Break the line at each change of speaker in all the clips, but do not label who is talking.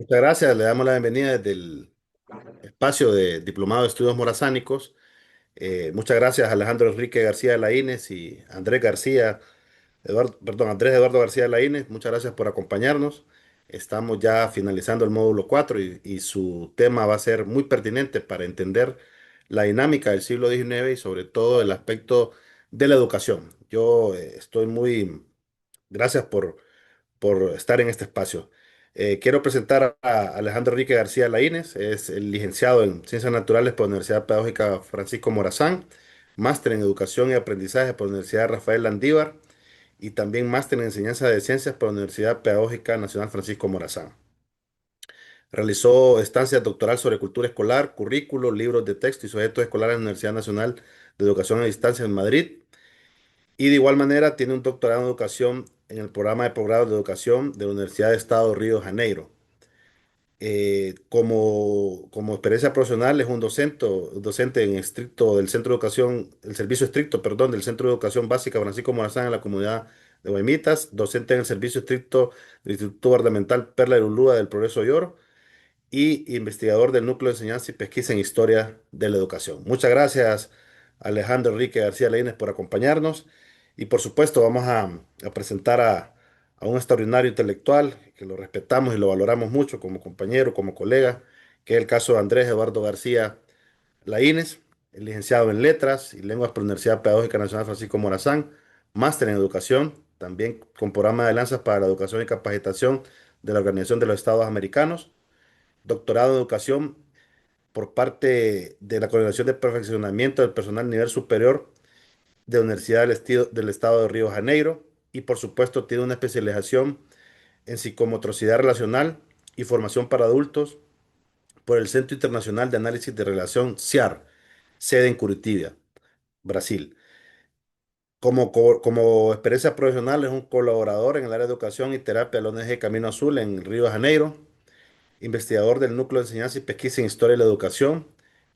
Muchas gracias, le damos la bienvenida desde el espacio de Diplomado de Estudios Morazánicos. Muchas gracias a Alejandro Enrique García de Laínez y Andrés García, Andrés Eduardo García de Laínez. Muchas gracias por acompañarnos. Estamos ya finalizando el módulo 4 y su tema va a ser muy pertinente para entender la dinámica del siglo XIX y sobre todo el aspecto de la educación. Yo estoy muy, gracias por estar en este espacio. Quiero presentar a Alejandro Enrique García Laínez, es el licenciado en Ciencias Naturales por la Universidad Pedagógica Francisco Morazán, máster en Educación y Aprendizaje por la Universidad Rafael Landívar y también máster en Enseñanza de Ciencias por la Universidad Pedagógica Nacional Francisco Morazán. Realizó estancias doctoral sobre cultura escolar, currículo, libros de texto y sujetos escolares en la Universidad Nacional de Educación a Distancia en Madrid. Y de igual manera tiene un doctorado en educación en el programa de posgrado de educación de la Universidad de Estado de Río de Janeiro. Como experiencia profesional es un docente en estricto del Centro de Educación, el servicio estricto, perdón, del Centro de Educación Básica Francisco Morazán en la comunidad de Guaymitas, docente en el servicio estricto del Instituto Guardamental Perla de Lulúa del Progreso de Oro y investigador del Núcleo de Enseñanza y Pesquisa en Historia de la Educación. Muchas gracias, Alejandro Enrique García Laínez, por acompañarnos. Y por supuesto, vamos a presentar a un extraordinario intelectual que lo respetamos y lo valoramos mucho como compañero, como colega, que es el caso de Andrés Eduardo García Laínez, el licenciado en Letras y Lenguas por la Universidad Pedagógica Nacional Francisco Morazán, máster en Educación, también con programa de alianzas para la educación y capacitación de la Organización de los Estados Americanos, doctorado en Educación por parte de la Coordinación de Perfeccionamiento del Personal Nivel Superior de la Universidad del Estado de Río de Janeiro y por supuesto tiene una especialización en psicomotricidad relacional y formación para adultos por el Centro Internacional de Análisis de Relación CIAR, sede en Curitiba, Brasil. Como experiencia profesional es un colaborador en el área de educación y terapia de la ONG Camino Azul en Río de Janeiro, investigador del Núcleo de Enseñanza y Pesquisa en Historia de la Educación,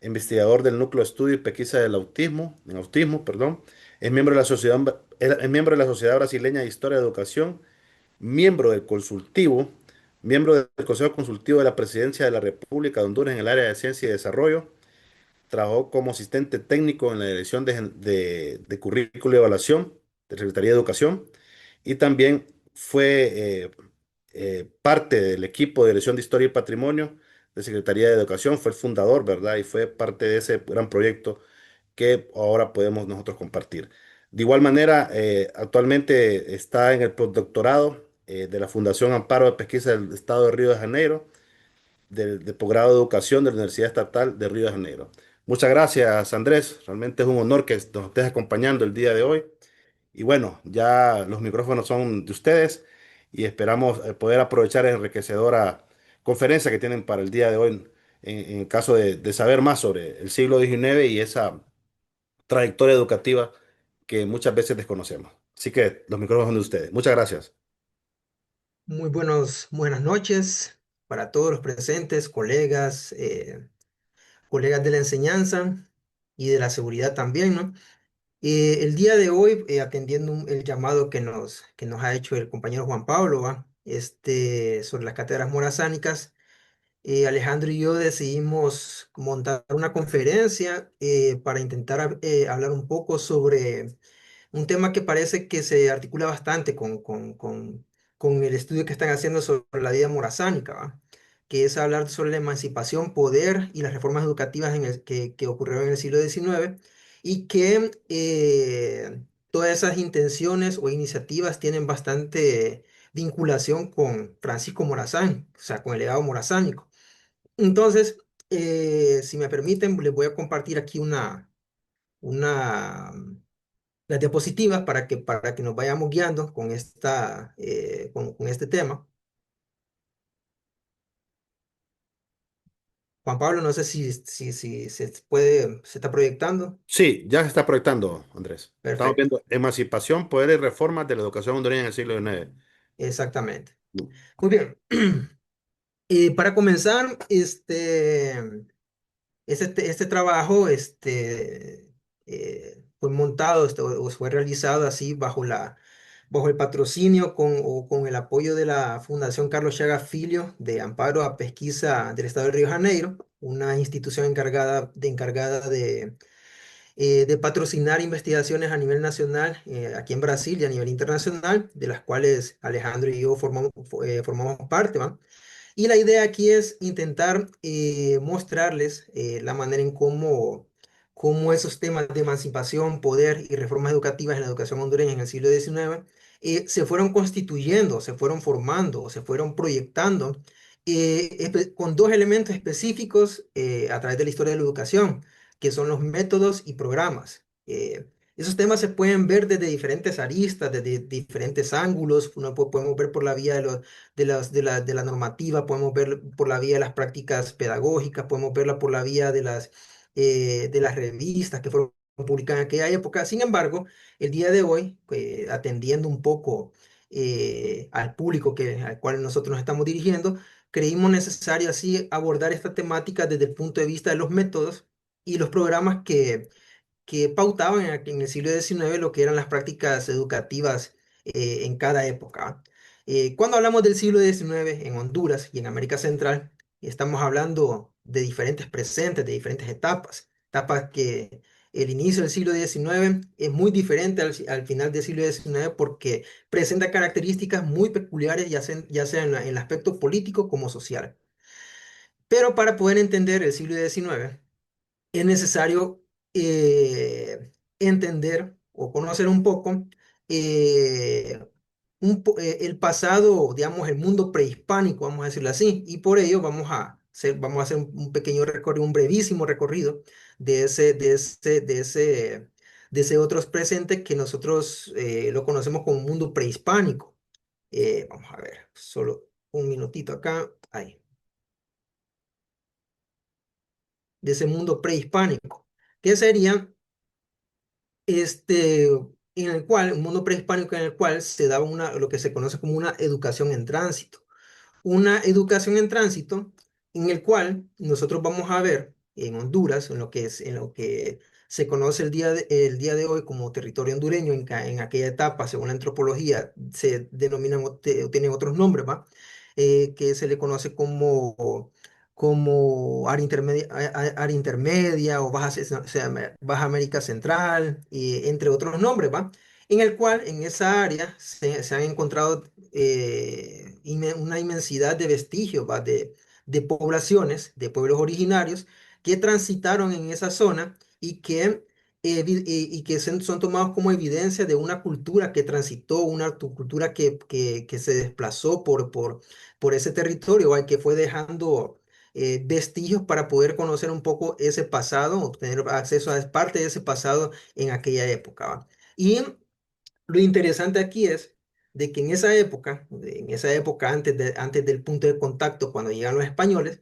investigador del Núcleo de Estudio y Pesquisa del Autismo, en Autismo, perdón, es miembro de la es miembro de la Sociedad Brasileña de Historia de Educación, miembro del consultivo, miembro del Consejo Consultivo de la Presidencia de la República de Honduras en el área de Ciencia y Desarrollo, trabajó como asistente técnico en la Dirección de Currículo y Evaluación de Secretaría de Educación y también fue parte del equipo de Dirección de Historia y Patrimonio de Secretaría de Educación, fue el fundador, ¿verdad? Y fue parte de ese gran proyecto que ahora podemos nosotros compartir. De igual manera, actualmente está en el postdoctorado de la Fundación Amparo de Pesquisa del Estado de Río de Janeiro, de posgrado de Educación de la Universidad Estatal de Río de Janeiro. Muchas gracias, Andrés. Realmente es un honor que nos estés acompañando el día de hoy. Y bueno, ya los micrófonos son de ustedes y esperamos poder aprovechar la enriquecedora conferencia que tienen para el día de hoy en caso de saber más sobre el siglo XIX y esa trayectoria educativa que muchas veces desconocemos. Así que los micrófonos son de ustedes. Muchas gracias.
Buenas noches para todos los presentes, colegas, colegas de la enseñanza y de la seguridad también, ¿no? El día de hoy, atendiendo el llamado que nos ha hecho el compañero Juan Pablo, ¿va? Sobre las cátedras morazánicas, Alejandro y yo decidimos montar una conferencia para intentar hablar un poco sobre un tema que parece que se articula bastante con el estudio que están haciendo sobre la vida morazánica, ¿va? Que es hablar sobre la emancipación, poder y las reformas educativas que ocurrieron en el siglo XIX y que todas esas intenciones o iniciativas tienen bastante vinculación con Francisco Morazán, o sea, con el legado morazánico. Entonces, si me permiten, les voy a compartir aquí una las diapositivas para que nos vayamos guiando con este tema. Juan Pablo, no sé si se está proyectando.
Sí, ya se está proyectando, Andrés. Estamos
Perfecto,
viendo emancipación, poder y reformas de la educación hondureña en el siglo XIX.
exactamente. Muy bien. Para comenzar, este trabajo fue montado o fue realizado así bajo el patrocinio o con el apoyo de la Fundación Carlos Chagas Filho de Amparo a Pesquisa del Estado de Río de Janeiro, una institución encargada de patrocinar investigaciones a nivel nacional, aquí en Brasil y a nivel internacional, de las cuales Alejandro y yo formamos parte, ¿va? Y la idea aquí es intentar mostrarles la manera en cómo esos temas de emancipación, poder y reformas educativas en la educación hondureña en el siglo XIX se fueron constituyendo, se fueron formando, se fueron proyectando con dos elementos específicos a través de la historia de la educación, que son los métodos y programas. Esos temas se pueden ver desde diferentes aristas, desde diferentes ángulos. Podemos ver por la vía de la normativa, podemos ver por la vía de las prácticas pedagógicas, podemos verla por la vía de las revistas que fueron publicadas en aquella época. Sin embargo, el día de hoy, atendiendo un poco al público al cual nosotros nos estamos dirigiendo, creímos necesario así abordar esta temática desde el punto de vista de los métodos y los programas que pautaban en el siglo XIX lo que eran las prácticas educativas en cada época. Cuando hablamos del siglo XIX en Honduras y en América Central, estamos hablando de diferentes presentes, de diferentes etapas que el inicio del siglo XIX es muy diferente al final del siglo XIX porque presenta características muy peculiares, ya sea en el aspecto político como social. Pero para poder entender el siglo XIX, es necesario entender o conocer un poco eh, el pasado, digamos, el mundo prehispánico, vamos a decirlo así, y por ello vamos a hacer un pequeño recorrido, un brevísimo recorrido de ese otro presente que nosotros lo conocemos como mundo prehispánico. Vamos a ver, solo un minutito acá, ahí, de ese mundo prehispánico, que sería este, un mundo prehispánico en el cual se daba lo que se conoce como una educación en tránsito. Una educación en tránsito en el cual nosotros vamos a ver en Honduras, en lo que se conoce el día de hoy como territorio hondureño, en aquella etapa, según la antropología, se denominan o tienen otros nombres, ¿va? Que se le conoce como área intermedia o Baja América Central, entre otros nombres, ¿va? En el cual en esa área se han encontrado una inmensidad de vestigios, ¿va? De poblaciones, de pueblos originarios que transitaron en esa zona y que son tomados como evidencia de una cultura que transitó, una cultura que se desplazó por ese territorio, ¿va? Y que fue dejando vestigios para poder conocer un poco ese pasado, obtener acceso a parte de ese pasado en aquella época, ¿va? Y lo interesante aquí es de que en esa época antes del punto de contacto, cuando llegan los españoles,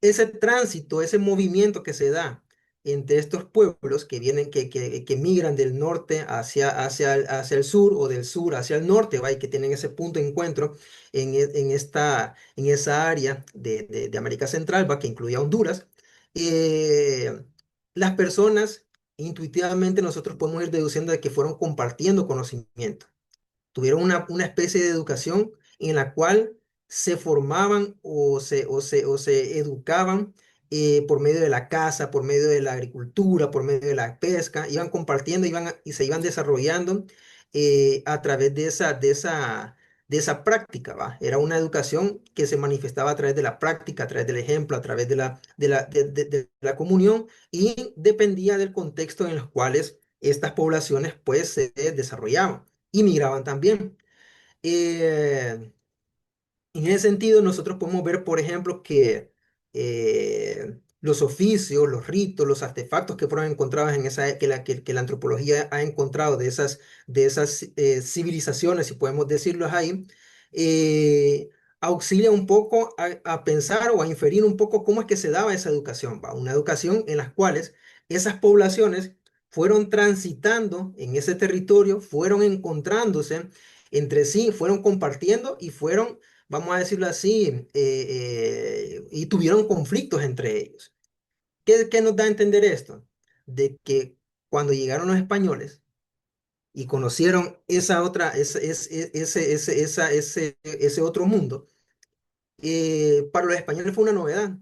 ese tránsito, ese movimiento que se da entre estos pueblos que vienen, que migran del norte hacia el sur o del sur hacia el norte, ¿va? Y que tienen ese punto de encuentro en esa área de América Central, ¿va? Que incluía Honduras. eh, las personas, intuitivamente, nosotros podemos ir deduciendo de que fueron compartiendo conocimiento, tuvieron una especie de educación en la cual se formaban o se educaban por medio de la caza, por medio de la agricultura, por medio de la pesca, iban compartiendo y se iban desarrollando a través de esa práctica, ¿va? Era una educación que se manifestaba a través de la práctica, a través del ejemplo, a través de la comunión y dependía del contexto en los cuales estas poblaciones pues se desarrollaban y migraban también. Eh, en ese sentido, nosotros podemos ver, por ejemplo, que los oficios, los ritos, los artefactos que fueron encontrados en que la antropología ha encontrado de esas civilizaciones, si podemos decirlos ahí, eh, auxilia un poco a pensar o a inferir un poco cómo es que se daba esa educación, ¿va? Una educación en las cuales esas poblaciones fueron transitando en ese territorio, fueron encontrándose entre sí, fueron compartiendo y fueron, vamos a decirlo así, y tuvieron conflictos entre ellos. ¿Qué nos da a entender esto? De que cuando llegaron los españoles, y conocieron esa otra, ese otro mundo, para los españoles fue una novedad.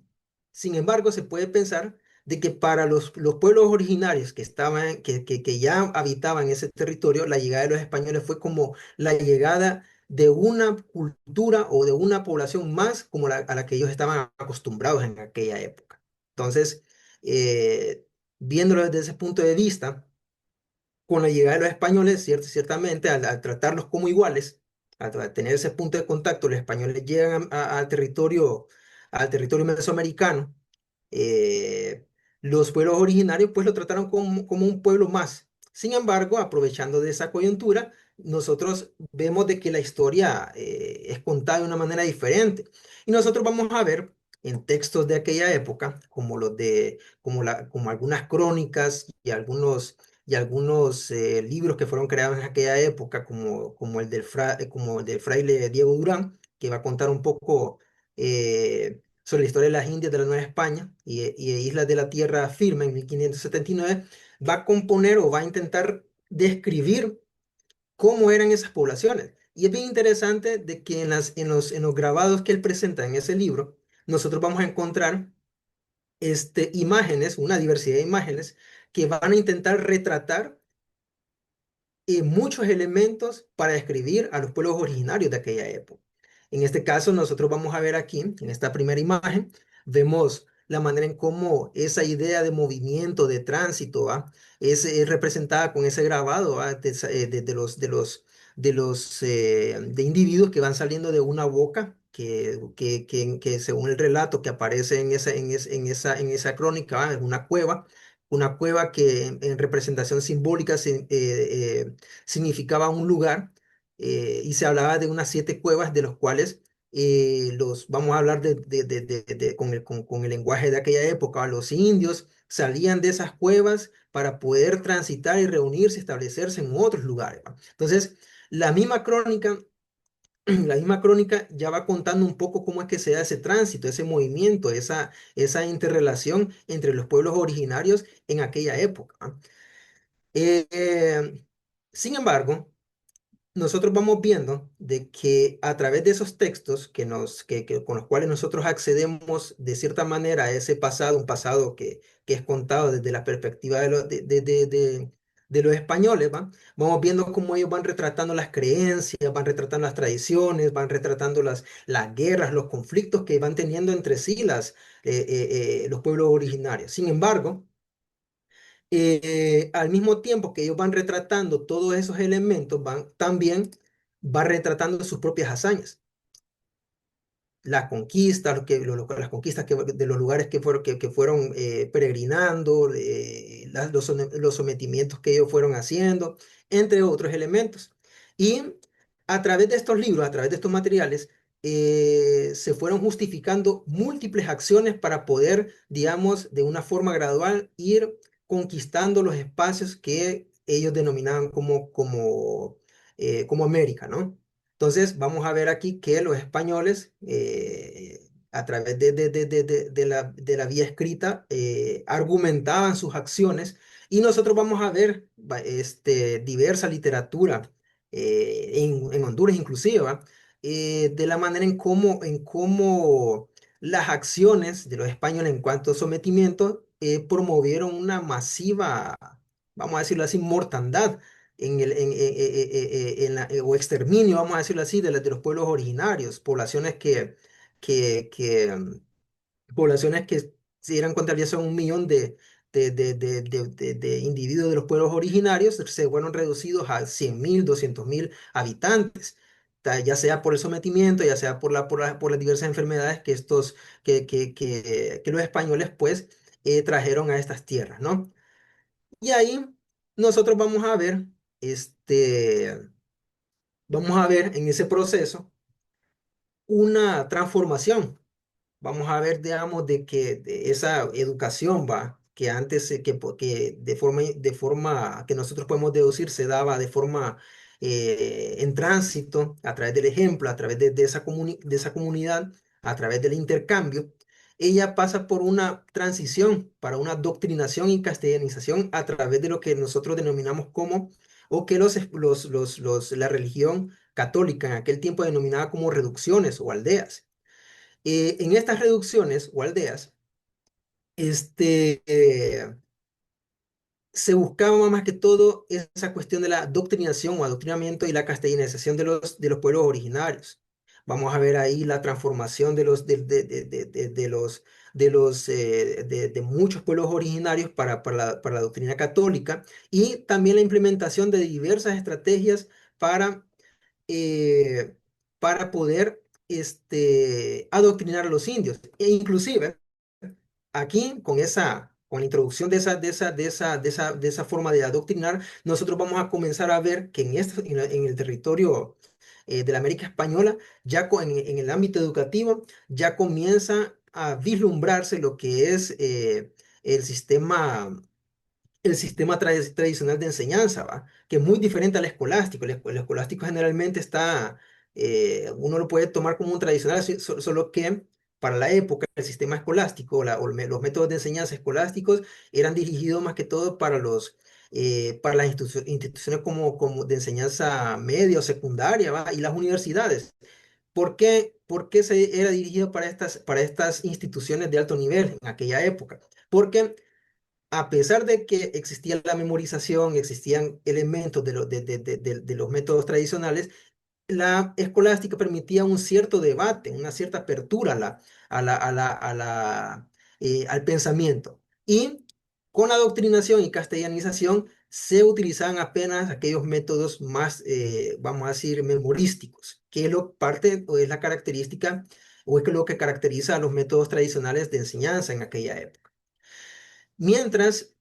Sin embargo, se puede pensar de que para los pueblos originarios que estaban, que ya habitaban ese territorio, la llegada de los españoles fue como la llegada de una cultura o de una población más como a la que ellos estaban acostumbrados en aquella época. Entonces, eh, viéndolo desde ese punto de vista, con la llegada de los españoles, ciertamente, al tratarlos como iguales, al tener ese punto de contacto, los españoles llegan al territorio mesoamericano. eh, los pueblos originarios pues lo trataron como un pueblo más. Sin embargo, aprovechando de esa coyuntura, nosotros vemos de que la historia es contada de una manera diferente. Y nosotros vamos a ver en textos de aquella época, como algunas crónicas y algunos libros que fueron creados en aquella época, como el del fraile Diego Durán, que va a contar un poco sobre la historia de las Indias de la Nueva España y de Islas de la Tierra Firme en 1579, va a componer o va a intentar describir cómo eran esas poblaciones. Y es bien interesante de que en los grabados que él presenta en ese libro, nosotros vamos a encontrar imágenes, una diversidad de imágenes que van a intentar retratar muchos elementos para describir a los pueblos originarios de aquella época. En este caso, nosotros vamos a ver aquí, en esta primera imagen, vemos la manera en cómo esa idea de movimiento, de tránsito, ¿va? Es representada con ese grabado, ¿va? De individuos que van saliendo de una boca. Que según el relato que aparece en esa crónica, ¿va? Es una cueva que en representación simbólica significaba un lugar, y se hablaba de unas 7 cuevas de los cuales vamos a hablar con el lenguaje de aquella época. Los indios salían de esas cuevas para poder transitar y reunirse, establecerse en otros lugares, ¿va? Entonces, la misma crónica la misma crónica ya va contando un poco cómo es que se da ese tránsito, ese movimiento, esa interrelación entre los pueblos originarios en aquella época, ¿ah? Eh, Sin embargo, nosotros vamos viendo de que a través de esos textos con los cuales nosotros accedemos de cierta manera a ese pasado, un pasado que es contado desde la perspectiva de los españoles, ¿va? Vamos viendo cómo ellos van retratando las creencias, van retratando las tradiciones, van retratando las guerras, los conflictos que van teniendo entre sí los pueblos originarios. Sin embargo, al mismo tiempo que ellos van retratando todos esos elementos, también van retratando sus propias hazañas, las conquistas, las conquistas de los lugares que fueron peregrinando, los sometimientos que ellos fueron haciendo, entre otros elementos. Y a través de estos libros, a través de estos materiales, se fueron justificando múltiples acciones para poder, digamos, de una forma gradual ir conquistando los espacios que ellos denominaban como América, ¿no? Entonces, vamos a ver aquí que los españoles, a través de la vía escrita, argumentaban sus acciones, y nosotros vamos a ver diversa literatura en Honduras inclusive, ¿va? De la manera en cómo las acciones de los españoles en cuanto a sometimiento promovieron una masiva, vamos a decirlo así, mortandad o exterminio, vamos a decirlo así, de los pueblos originarios, poblaciones que si eran contabilizadas un millón de individuos de los pueblos originarios, se fueron reducidos a 100.000, 200.000 habitantes, ya sea por el sometimiento, ya sea por las diversas enfermedades que los españoles pues trajeron a estas tierras, ¿no? Y ahí nosotros vamos a ver en ese proceso una transformación. Vamos a ver, digamos, de que de esa educación va, que antes, que de forma que nosotros podemos deducir se daba de forma en tránsito, a través del ejemplo, a través de esa comunidad, a través del intercambio. Ella pasa por una transición para una doctrinación y castellanización a través de lo que nosotros denominamos como o que la religión católica en aquel tiempo denominaba como reducciones o aldeas. En estas reducciones o aldeas, este, se buscaba más que todo esa cuestión de la doctrinación o adoctrinamiento y la castellanización de los pueblos originarios. Vamos a ver ahí la transformación de muchos pueblos originarios para la doctrina católica, y también la implementación de diversas estrategias para, eh, para poder adoctrinar a los indios. E inclusive aquí, con la introducción de esa forma de adoctrinar, nosotros vamos a comenzar a ver que en el territorio de la América Española, en el ámbito educativo, ya comienza a vislumbrarse lo que es el sistema tradicional de enseñanza, ¿va? Que es muy diferente al escolástico. El escolástico generalmente uno lo puede tomar como un tradicional, solo que para la época el sistema escolástico, los métodos de enseñanza escolásticos eran dirigidos más que todo para las instituciones como de enseñanza media o secundaria, ¿va? Y las universidades. ¿Por qué se era dirigido para estas instituciones de alto nivel en aquella época? Porque a pesar de que existía la memorización, existían elementos de los métodos tradicionales, la escolástica permitía un cierto debate, una cierta apertura al pensamiento. Y con la adoctrinación y castellanización se utilizaban apenas aquellos métodos más, vamos a decir, memorísticos, que es parte o es la característica o es lo que caracteriza a los métodos tradicionales de enseñanza en aquella época. Mientras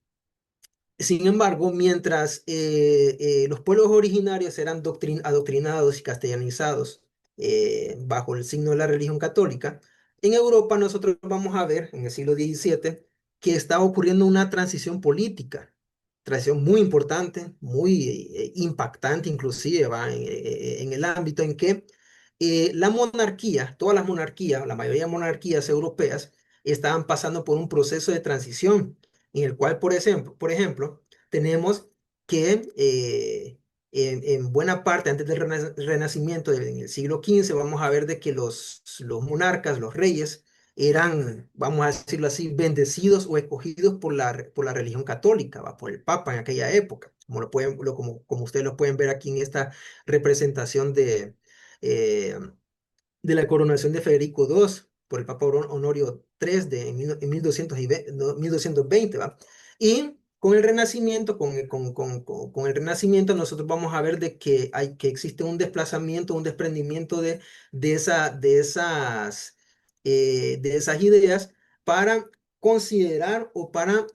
Sin embargo, mientras los pueblos originarios eran adoctrinados y castellanizados bajo el signo de la religión católica, en Europa nosotros vamos a ver en el siglo XVII que estaba ocurriendo una transición muy importante, muy impactante inclusive, ¿va? En el ámbito en que la monarquía, todas las monarquías, la mayoría de monarquías europeas, estaban pasando por un proceso de transición en el cual, por ejemplo, tenemos que en buena parte antes del Renacimiento, en el siglo XV, vamos a ver de que los monarcas, los reyes, eran, vamos a decirlo así, bendecidos o escogidos por la religión católica, ¿va? Por el Papa en aquella época, como ustedes lo pueden ver aquí en esta representación eh, de la coronación de Federico II por el Papa Honorio III en 1220, no, 1220, ¿va? Y con el Renacimiento, con el Renacimiento nosotros vamos a ver de que existe un desplazamiento, un desprendimiento de esas ideas para considerar o para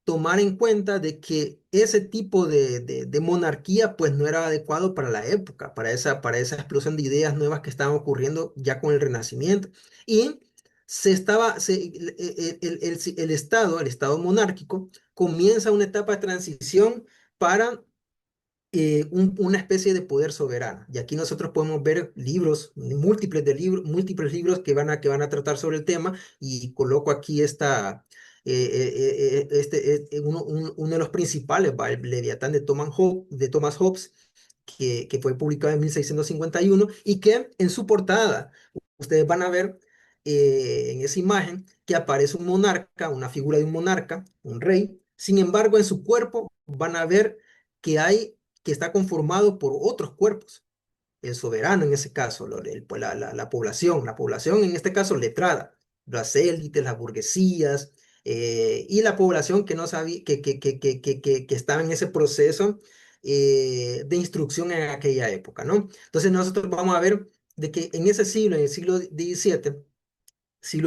tomar en cuenta de que ese tipo de monarquía pues no era adecuado para la época, para esa explosión de ideas nuevas que estaban ocurriendo ya con el Renacimiento. Y el Estado monárquico, comienza una etapa de transición para una especie de poder soberano. Y aquí nosotros podemos ver múltiples libros que van a tratar sobre el tema, y coloco aquí uno de los principales, ¿va? El Leviatán de Thomas Hobbes, que fue publicado en 1651 y que en su portada ustedes van a ver en esa imagen que aparece un monarca, una figura de un monarca, un rey. Sin embargo, en su cuerpo van a ver que está conformado por otros cuerpos. El soberano en ese caso, pues, la población en este caso letrada, las élites, las burguesías, y la población que no sabía, que estaba en ese proceso de instrucción en aquella época, ¿no? Entonces nosotros vamos a ver de que en ese siglo, en el siglo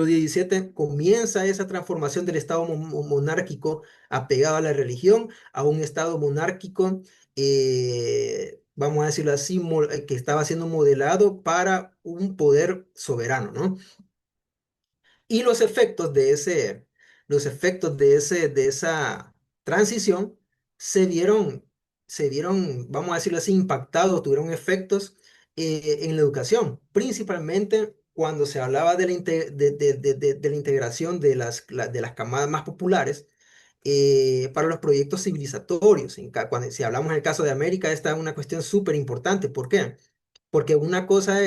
XVII comienza esa transformación del Estado monárquico apegado a la religión a un Estado monárquico, vamos a decirlo así, que estaba siendo modelado para un poder soberano, ¿no? Y de esa transición se vieron, vamos a decirlo así, impactados, tuvieron efectos en la educación, principalmente cuando se hablaba de la integración de las camadas más populares. para los proyectos civilizatorios. Si hablamos en el caso de América, esta es una cuestión súper importante. ¿Por qué? Porque eh, una cosa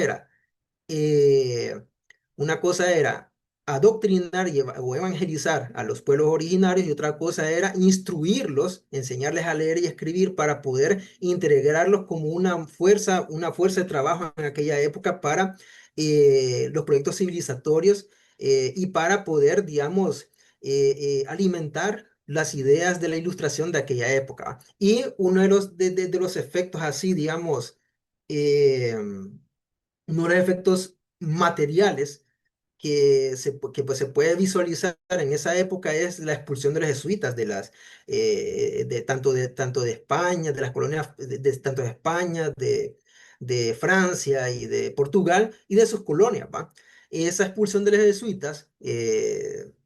era adoctrinar o evangelizar a los pueblos originarios y otra cosa era instruirlos, enseñarles a leer y escribir para poder integrarlos como una fuerza de trabajo en aquella época para los proyectos civilizatorios y para poder, digamos, alimentar las ideas de la ilustración de aquella época. ¿Va? Y uno de los efectos así, digamos, uno de los efectos materiales pues, se puede visualizar en esa época es la expulsión de los jesuitas tanto de España, de las colonias, tanto de España, de Francia y de Portugal y de sus colonias, ¿va? Esa expulsión de los jesuitas,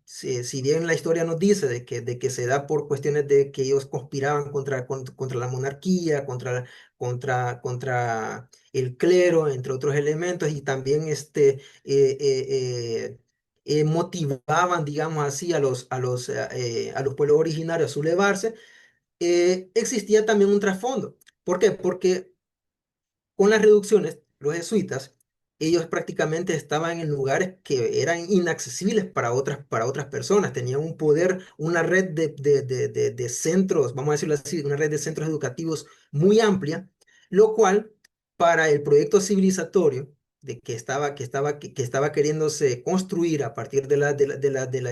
si bien la historia nos dice de que se da por cuestiones de que ellos conspiraban contra la monarquía, contra el clero, entre otros elementos, y también motivaban, digamos así, a los pueblos originarios a sublevarse, existía también un trasfondo. ¿Por qué? Porque con las reducciones, los jesuitas, ellos prácticamente estaban en lugares que eran inaccesibles para otras personas. Tenían un poder, una red de centros, vamos a decirlo así, una red de centros educativos muy amplia, lo cual para el proyecto civilizatorio que estaba queriéndose construir a partir de la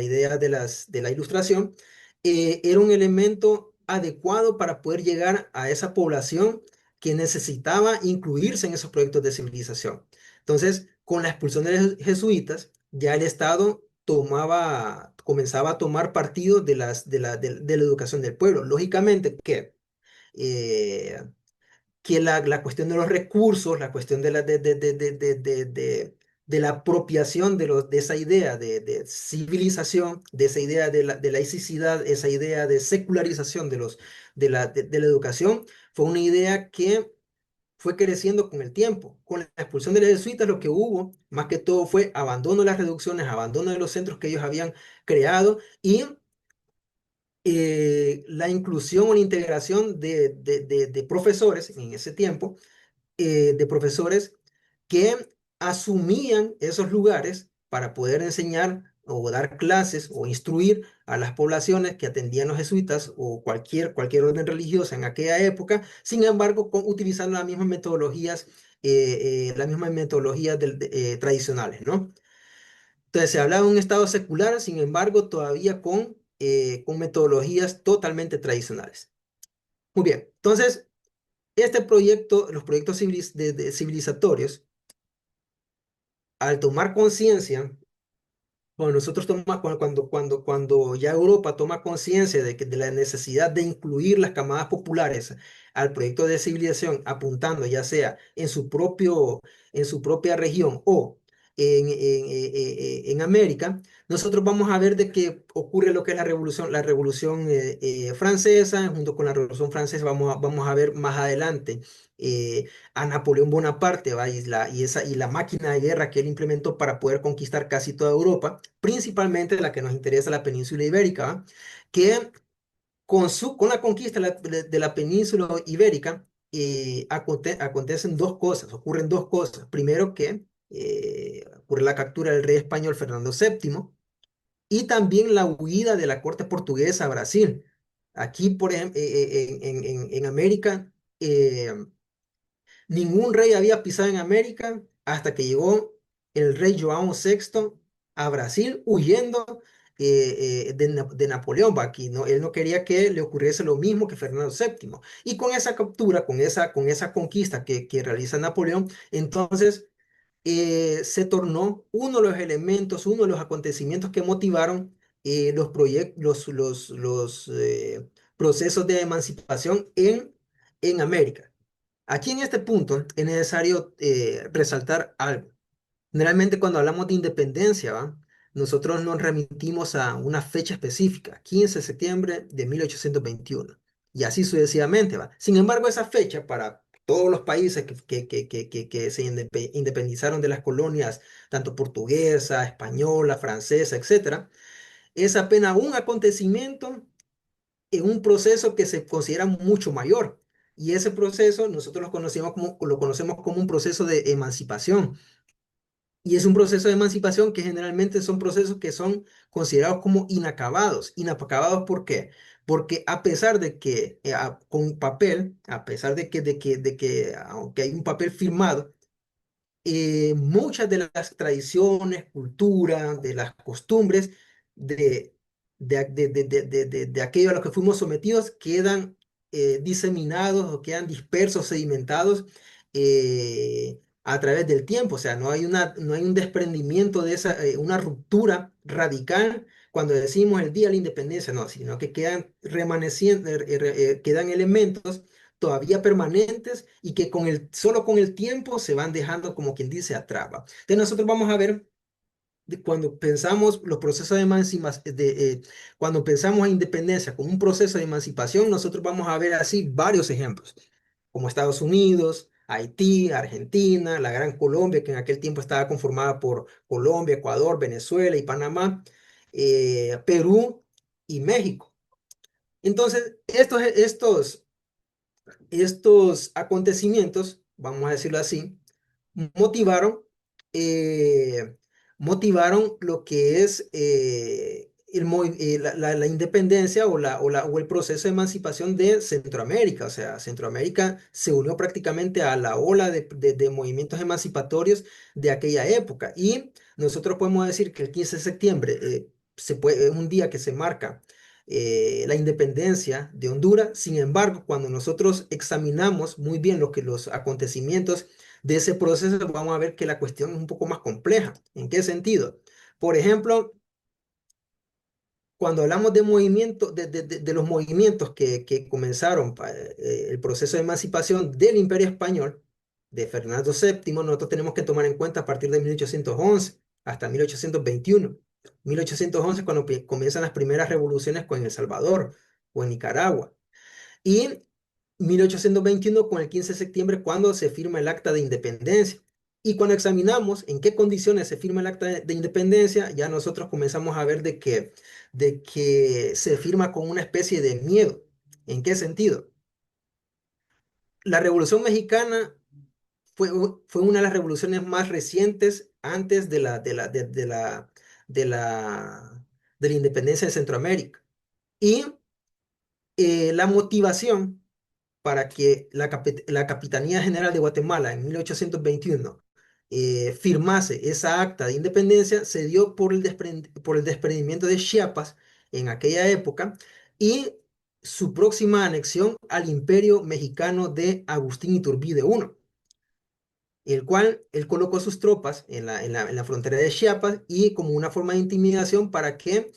idea de la ilustración, era un elemento adecuado para poder llegar a esa población que necesitaba incluirse en esos proyectos de civilización. Entonces, con la expulsión de los jesuitas, ya el Estado comenzaba a tomar partido de la educación del pueblo. Lógicamente eh, que la cuestión de los recursos, la cuestión de la apropiación de esa idea de civilización, de esa idea de laicidad, esa idea de secularización de la educación, fue una idea que fue creciendo con el tiempo. Con la expulsión de los jesuitas, lo que hubo, más que todo, fue abandono de las reducciones, abandono de los centros que ellos habían creado y la inclusión o la integración de profesores en ese tiempo, de profesores que asumían esos lugares para poder enseñar o dar clases o instruir a las poblaciones que atendían los jesuitas o cualquier orden religiosa en aquella época, sin embargo, utilizando las mismas metodologías tradicionales, ¿no? Entonces se hablaba de un estado secular, sin embargo, todavía con metodologías totalmente tradicionales. Muy bien, entonces, los proyectos civilizatorios, al tomar conciencia, cuando ya Europa toma conciencia de la necesidad de incluir las camadas populares al proyecto de civilización, apuntando ya sea en su propia región o en América, nosotros vamos a ver de que ocurre lo que es la Revolución Francesa. Junto con la Revolución Francesa vamos a ver más adelante a Napoleón Bonaparte, ¿va? Y la máquina de guerra que él implementó para poder conquistar casi toda Europa, principalmente la que nos interesa, la península ibérica, ¿va? Que con la conquista de la península ibérica acontecen dos cosas, ocurren dos cosas. Primero que ocurre la captura del rey español Fernando VII y también la huida de la corte portuguesa a Brasil. Aquí, por ejemplo, en América, eh, ningún rey había pisado en América hasta que llegó el rey João VI a Brasil huyendo de Napoleón. ¿Va? Aquí, ¿no? Él no quería que le ocurriese lo mismo que Fernando VII. Y con esa captura, con esa conquista que realiza Napoleón, entonces se tornó uno de los elementos, uno de los acontecimientos que motivaron los procesos de emancipación en América. Aquí en este punto es necesario resaltar algo. Generalmente cuando hablamos de independencia, ¿va? Nosotros nos remitimos a una fecha específica, 15 de septiembre de 1821, y así sucesivamente, ¿va? Sin embargo, esa fecha para todos los países que se independizaron de las colonias, tanto portuguesa, española, francesa, etcétera, es apenas un acontecimiento en un proceso que se considera mucho mayor. Y ese proceso nosotros lo conocemos como un proceso de emancipación. Y es un proceso de emancipación que generalmente son procesos que son considerados como inacabados. ¿Inacabados por qué? Porque a pesar de que con papel, a pesar de que aunque hay un papel firmado, muchas de las tradiciones, cultura, de las costumbres, de, de aquello a lo que fuimos sometidos, quedan diseminados o quedan dispersos, sedimentados a través del tiempo. O sea, no hay un desprendimiento de esa, una ruptura radical cuando decimos el día de la independencia, no, sino que quedan remanecientes, quedan elementos todavía permanentes y que solo con el tiempo se van dejando, como quien dice, atrás. ¿Va? Entonces nosotros vamos a ver cuando pensamos los procesos de emancipación, cuando pensamos en independencia como un proceso de emancipación, nosotros vamos a ver así varios ejemplos, como Estados Unidos, Haití, Argentina, la Gran Colombia, que en aquel tiempo estaba conformada por Colombia, Ecuador, Venezuela y Panamá, Perú y México. Entonces, estos acontecimientos, vamos a decirlo así, motivaron, eh, motivaron lo que es la independencia o el proceso de emancipación de Centroamérica. O sea, Centroamérica se unió prácticamente a la ola de movimientos emancipatorios de aquella época. Y nosotros podemos decir que el 15 de septiembre es un día que se marca la independencia de Honduras. Sin embargo, cuando nosotros examinamos muy bien los acontecimientos de ese proceso, vamos a ver que la cuestión es un poco más compleja. ¿En qué sentido? Por ejemplo, cuando hablamos de movimiento, de los movimientos que comenzaron el proceso de emancipación del Imperio Español, de Fernando VII, nosotros tenemos que tomar en cuenta a partir de 1811 hasta 1821. 1811 cuando comienzan las primeras revoluciones con El Salvador o en Nicaragua. Y 1821 con el 15 de septiembre cuando se firma el Acta de Independencia. Y cuando examinamos en qué condiciones se firma el Acta de Independencia, ya nosotros comenzamos a ver de que se firma con una especie de miedo. ¿En qué sentido? La Revolución Mexicana fue una de las revoluciones más recientes antes de la independencia de Centroamérica. Y la motivación para que la Capitanía General de Guatemala en 1821 firmase esa acta de independencia se dio por el desprendimiento de Chiapas en aquella época y su próxima anexión al Imperio Mexicano de Agustín Iturbide I, el cual él colocó sus tropas en la frontera de Chiapas y como una forma de intimidación para que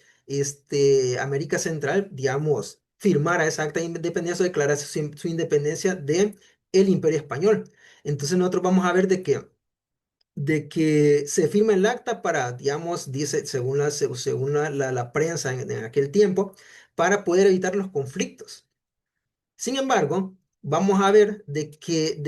América Central, digamos, firmara esa acta de independencia o declarase su independencia de el Imperio Español. Entonces nosotros vamos a ver de que se firma el acta para, digamos, dice, según la prensa en aquel tiempo, para poder evitar los conflictos. Sin embargo, vamos a ver de que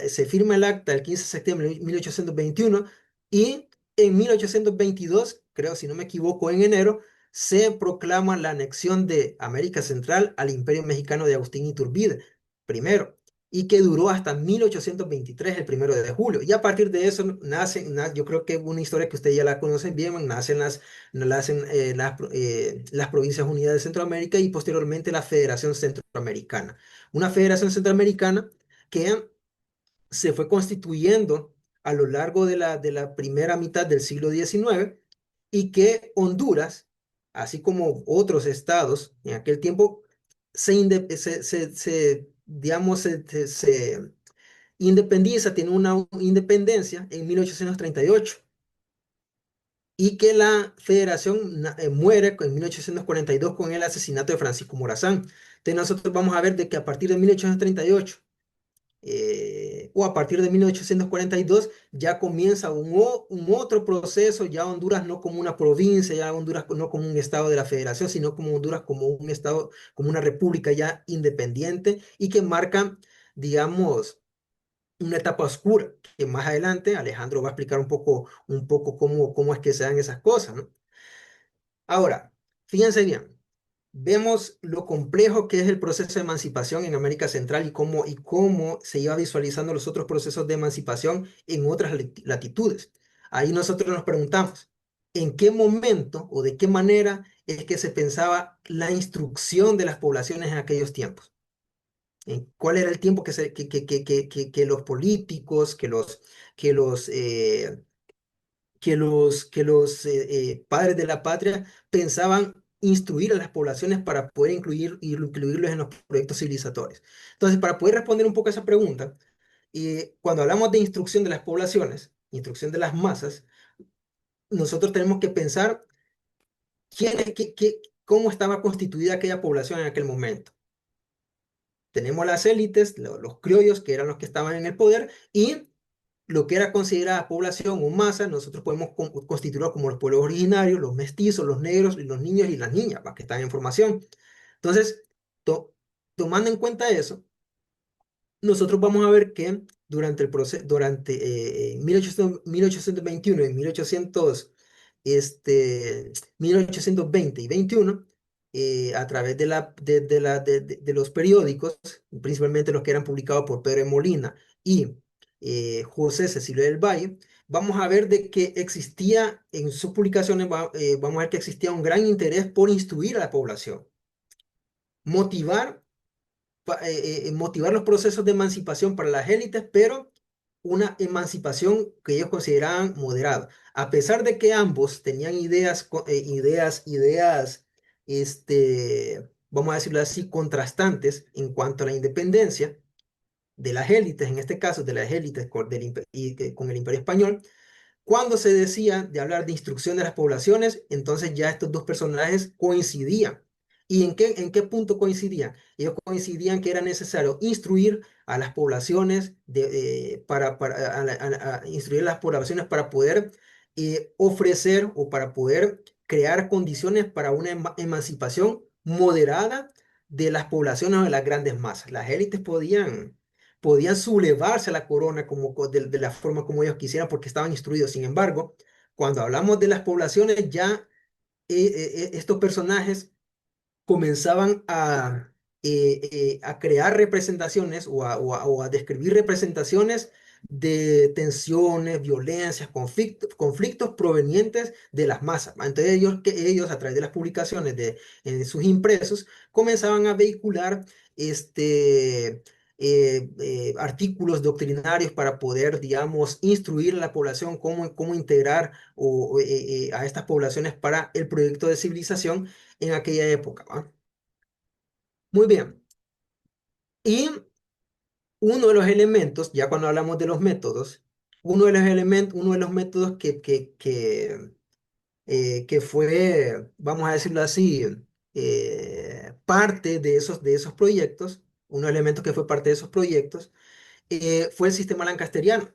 se firma el acta el 15 de septiembre de 1821 y en 1822, creo si no me equivoco, en enero, se proclama la anexión de América Central al Imperio Mexicano de Agustín Iturbide, primero, y que duró hasta 1823, el 1 de julio. Y a partir de eso yo creo que una historia que ustedes ya la conocen bien, las Provincias Unidas de Centroamérica y posteriormente la Federación Centroamericana. Una federación centroamericana que se fue constituyendo a lo largo de la primera mitad del siglo XIX y que Honduras, así como otros estados en aquel tiempo, digamos, se independiza, tiene una independencia en 1838 y que la federación muere en 1842 con el asesinato de Francisco Morazán. Entonces nosotros vamos a ver de que a partir de 1838 o a partir de 1842 ya comienza un otro proceso, ya Honduras no como una provincia, ya Honduras no como un estado de la federación, sino como Honduras como un estado, como una república ya independiente y que marca, digamos, una etapa oscura, que más adelante Alejandro va a explicar un poco cómo es que se dan esas cosas, ¿no? Ahora, fíjense bien. vemos lo complejo que es el proceso de emancipación en América Central y cómo se iba visualizando los otros procesos de emancipación en otras latitudes. Ahí nosotros nos preguntamos, ¿en qué momento o de qué manera es que se pensaba la instrucción de las poblaciones en aquellos tiempos? ¿Cuál era el tiempo que los políticos, que los padres de la patria pensaban instruir a las poblaciones para poder incluirlos en los proyectos civilizatorios? Entonces, para poder responder un poco a esa pregunta, cuando hablamos de instrucción de las poblaciones, instrucción de las masas, nosotros tenemos que pensar cómo estaba constituida aquella población en aquel momento. Tenemos las élites, los criollos, que eran los que estaban en el poder, y lo que era considerada población o masa, nosotros podemos constituirlo como los pueblos originarios, los mestizos, los negros, y los niños y las niñas, para que están en formación. Entonces, to- tomando en cuenta eso, nosotros vamos a ver que durante el proceso, durante 1821 y 1820 y 21, a través de los periódicos, principalmente los que eran publicados por Pedro de Molina y José Cecilio del Valle, vamos a ver de que existía en sus publicaciones, vamos a ver que existía un gran interés por instruir a la población, motivar motivar los procesos de emancipación para las élites, pero una emancipación que ellos consideraban moderada. A pesar de que ambos tenían vamos a decirlo así, contrastantes en cuanto a la independencia de las élites, en este caso de las élites con el Imperio Español. Cuando se decía de hablar de instrucción de las poblaciones, entonces ya estos dos personajes coincidían. ¿Y en qué punto coincidían? Ellos coincidían que era necesario instruir a las poblaciones a instruir a las poblaciones para poder ofrecer o para poder crear condiciones para una emancipación moderada de las poblaciones o de las grandes masas. Las élites podían sublevarse a la corona de la forma como ellos quisieran porque estaban instruidos. Sin embargo, cuando hablamos de las poblaciones, ya estos personajes comenzaban a crear representaciones o a describir representaciones de tensiones, violencias, conflictos provenientes de las masas. Entonces ellos a través de las publicaciones en sus impresos comenzaban a vehicular artículos doctrinarios para poder, digamos, instruir a la población cómo integrar a estas poblaciones para el proyecto de civilización en aquella época, ¿va? Muy bien. Y uno de los elementos, ya cuando hablamos de los métodos, uno de los métodos que fue, vamos a decirlo así, parte de esos proyectos, un elemento que fue parte de esos proyectos, fue el sistema lancasteriano.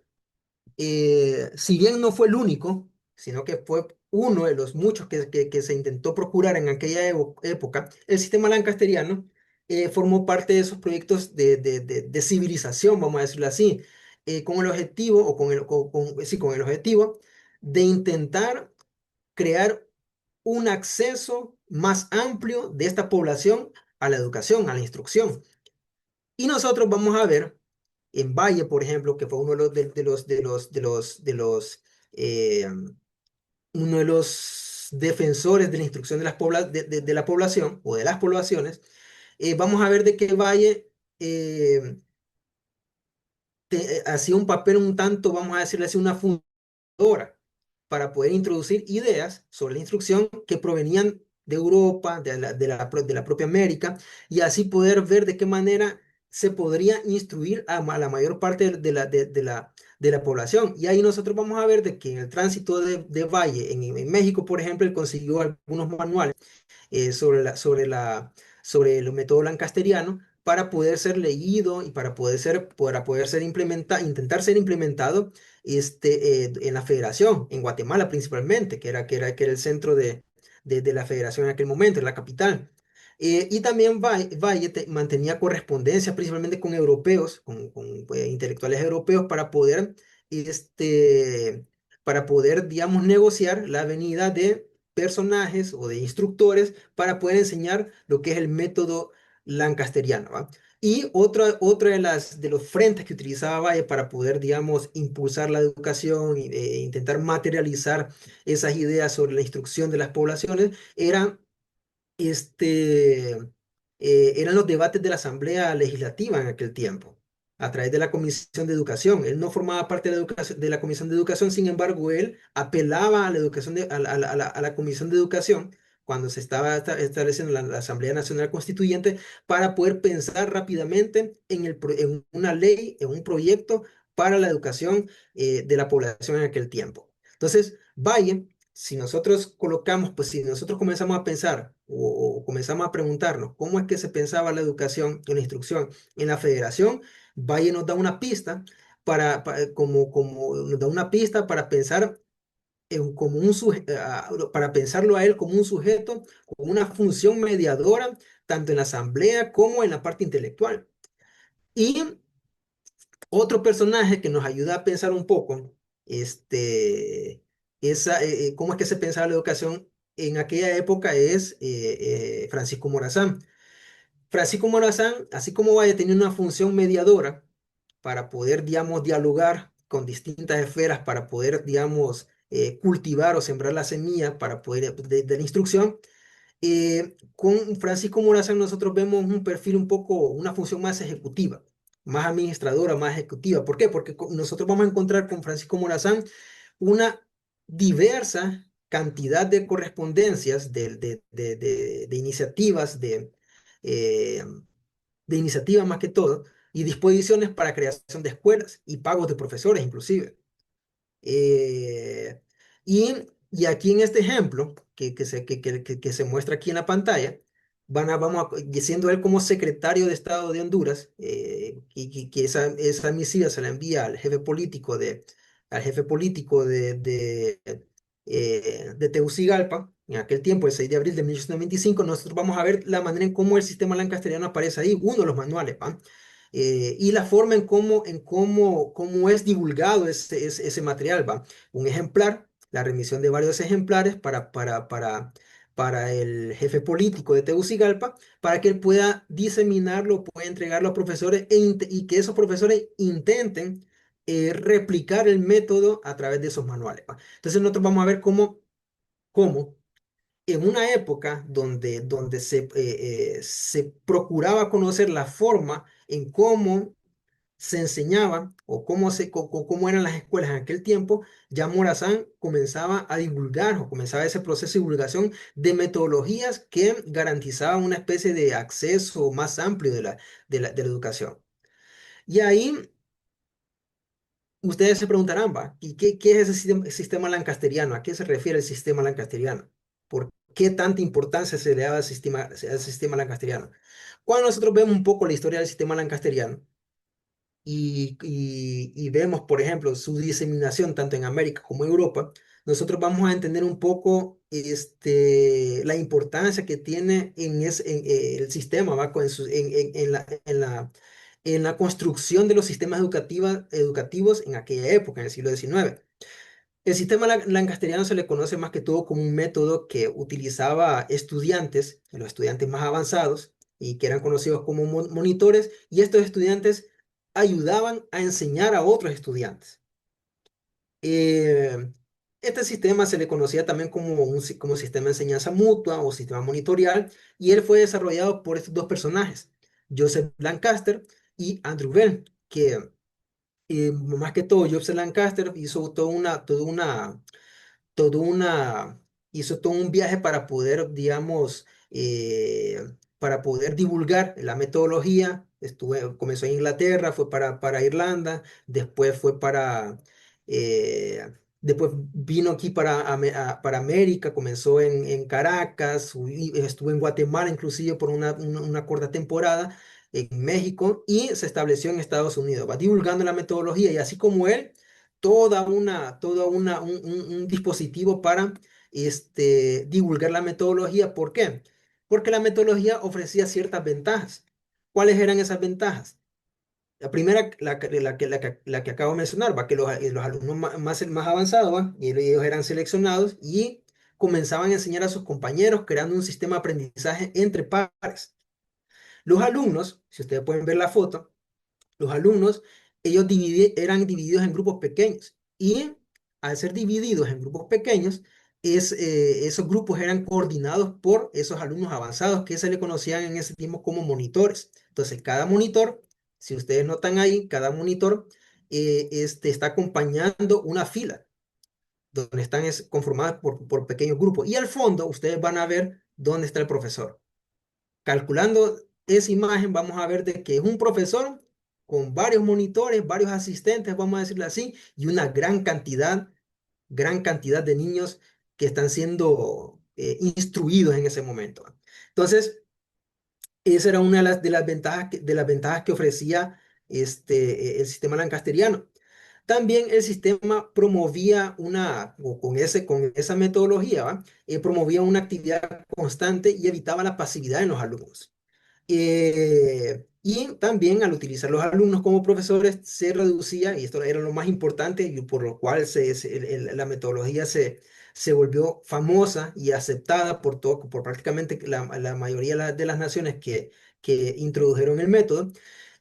Si bien no fue el único, sino que fue uno de los muchos que se intentó procurar en aquella época, el sistema lancasteriano formó parte de esos proyectos de civilización, vamos a decirlo así, con el objetivo, sí, con el objetivo de intentar crear un acceso más amplio de esta población a la educación, a la instrucción. Y nosotros vamos a ver en Valle, por ejemplo, que fue eh, uno de los defensores de la instrucción de la población o de las poblaciones, vamos a ver de que Valle hacía un papel un tanto, vamos a decirle así, una fundadora para poder introducir ideas sobre la instrucción que provenían de Europa, de la propia América, y así poder ver de qué manera se podría instruir a la mayor parte de la población. Y ahí nosotros vamos a ver de que en el tránsito de Valle, en México, por ejemplo, él consiguió algunos manuales sobre el método lancasteriano para poder ser leído y para poder intentar ser implementado en la federación, en Guatemala principalmente, que era el centro de la federación en aquel momento, en la capital. Y también Valle mantenía correspondencia principalmente con europeos, con intelectuales europeos, para poder, digamos, negociar la venida personajes o de instructores para poder enseñar lo que es el método lancasteriano, ¿va? Y otra de los frentes que utilizaba Valle para poder, digamos, impulsar la educación e intentar materializar esas ideas sobre la instrucción de las poblaciones era este, eran los debates de la Asamblea Legislativa en aquel tiempo, a través de la Comisión de Educación. Él no formaba parte de de la Comisión de Educación, sin embargo, él apelaba a la educación a la Comisión de Educación cuando se estaba estableciendo la Asamblea Nacional Constituyente para poder pensar rápidamente en una ley, en un proyecto para la educación de la población en aquel tiempo. Entonces, Valle, si nosotros colocamos, pues si nosotros comenzamos a pensar o comenzamos a preguntarnos cómo es que se pensaba la educación y la instrucción en la federación, Valle nos da una pista como nos da una pista para pensar como para pensarlo a él como un sujeto con una función mediadora tanto en la asamblea como en la parte intelectual. Y otro personaje que nos ayuda a pensar un poco, cómo es que se pensaba la educación en aquella época es Francisco Morazán. Francisco Morazán, así como Valle tenía una función mediadora para poder, digamos, dialogar con distintas esferas, para poder, digamos, cultivar o sembrar la semilla para poder, de la instrucción, con Francisco Morazán nosotros vemos un perfil un poco, una función más ejecutiva, más administradora, más ejecutiva. ¿Por qué? Porque nosotros vamos a encontrar con Francisco Morazán una diversa cantidad de correspondencias, de iniciativas, eh, de iniciativas más que todo, y disposiciones para creación de escuelas y pagos de profesores inclusive. Eh, y aquí en este ejemplo que se muestra aquí en la pantalla, siendo él como secretario de Estado de Honduras, que esa misiva se la envía al jefe político de Tegucigalpa, en aquel tiempo, el 6 de abril de 1895, nosotros vamos a ver la manera en cómo el sistema lancasteriano aparece ahí, uno de los manuales, ¿va? Y la forma cómo es divulgado ese material, ¿va? Un ejemplar, la remisión de varios ejemplares para el jefe político de Tegucigalpa, para que él pueda diseminarlo, pueda entregarlo a profesores y que esos profesores intenten replicar el método a través de esos manuales, ¿va? Entonces nosotros vamos a ver cómo en una época donde se procuraba conocer la forma en cómo se enseñaba o cómo eran las escuelas en aquel tiempo, ya Morazán comenzaba a divulgar o comenzaba ese proceso de divulgación de metodologías que garantizaban una especie de acceso más amplio de la educación. Y ahí ustedes se preguntarán, ¿va? ¿Y qué es ese sistema lancasteriano? ¿A qué se refiere el sistema lancasteriano? ¿Por qué tanta importancia se le da al sistema lancasteriano? Cuando nosotros vemos un poco la historia del sistema lancasteriano, y vemos, por ejemplo, su diseminación tanto en América como en Europa, nosotros vamos a entender un poco la importancia que tiene el sistema, ¿va? En la construcción de los sistemas educativos en aquella época, en el siglo XIX. El sistema lancasteriano se le conoce más que todo como un método que utilizaba estudiantes, los estudiantes más avanzados, y que eran conocidos como monitores, y estos estudiantes ayudaban a enseñar a otros estudiantes. Eh, este sistema se le conocía también como sistema de enseñanza mutua o sistema monitorial, y él fue desarrollado por estos dos personajes, Joseph Lancaster y Andrew Bell, que más que todo Joseph Lancaster hizo todo una, hizo todo un viaje para poder, digamos, para poder divulgar la metodología. Comenzó en Inglaterra, fue para Irlanda, después fue después vino aquí para América, comenzó en Caracas, y estuvo en Guatemala inclusive por una corta temporada, en México y se estableció en Estados Unidos. Va divulgando la metodología y así como él un dispositivo para divulgar la metodología. ¿Por qué? Porque la metodología ofrecía ciertas ventajas. ¿Cuáles eran esas ventajas? La primera, la que acabo de mencionar, va que los alumnos más avanzados, ¿va? Y ellos eran seleccionados y comenzaban a enseñar a sus compañeros, creando un sistema de aprendizaje entre pares. Los alumnos, si ustedes pueden ver la foto, los alumnos, ellos eran divididos en grupos pequeños y al ser divididos en grupos pequeños, esos grupos eran coordinados por esos alumnos avanzados que se le conocían en ese tiempo como monitores. Entonces, cada monitor, si ustedes notan ahí, cada monitor está acompañando una fila donde están conformadas por pequeños grupos. Y al fondo, ustedes van a ver dónde está el profesor. Calculando esa imagen, vamos a ver de que es un profesor con varios monitores, varios asistentes, vamos a decirlo así, y una gran cantidad de niños que están siendo instruidos en ese momento. Entonces, esa era una de las ventajas que ofrecía el sistema lancasteriano. También el sistema promovía con esa metodología, ¿va? Promovía una actividad constante y evitaba la pasividad en los alumnos. Y también al utilizar los alumnos como profesores se reducía, y esto era lo más importante, y por lo cual la metodología se volvió famosa y aceptada por prácticamente la mayoría de las naciones que introdujeron el método.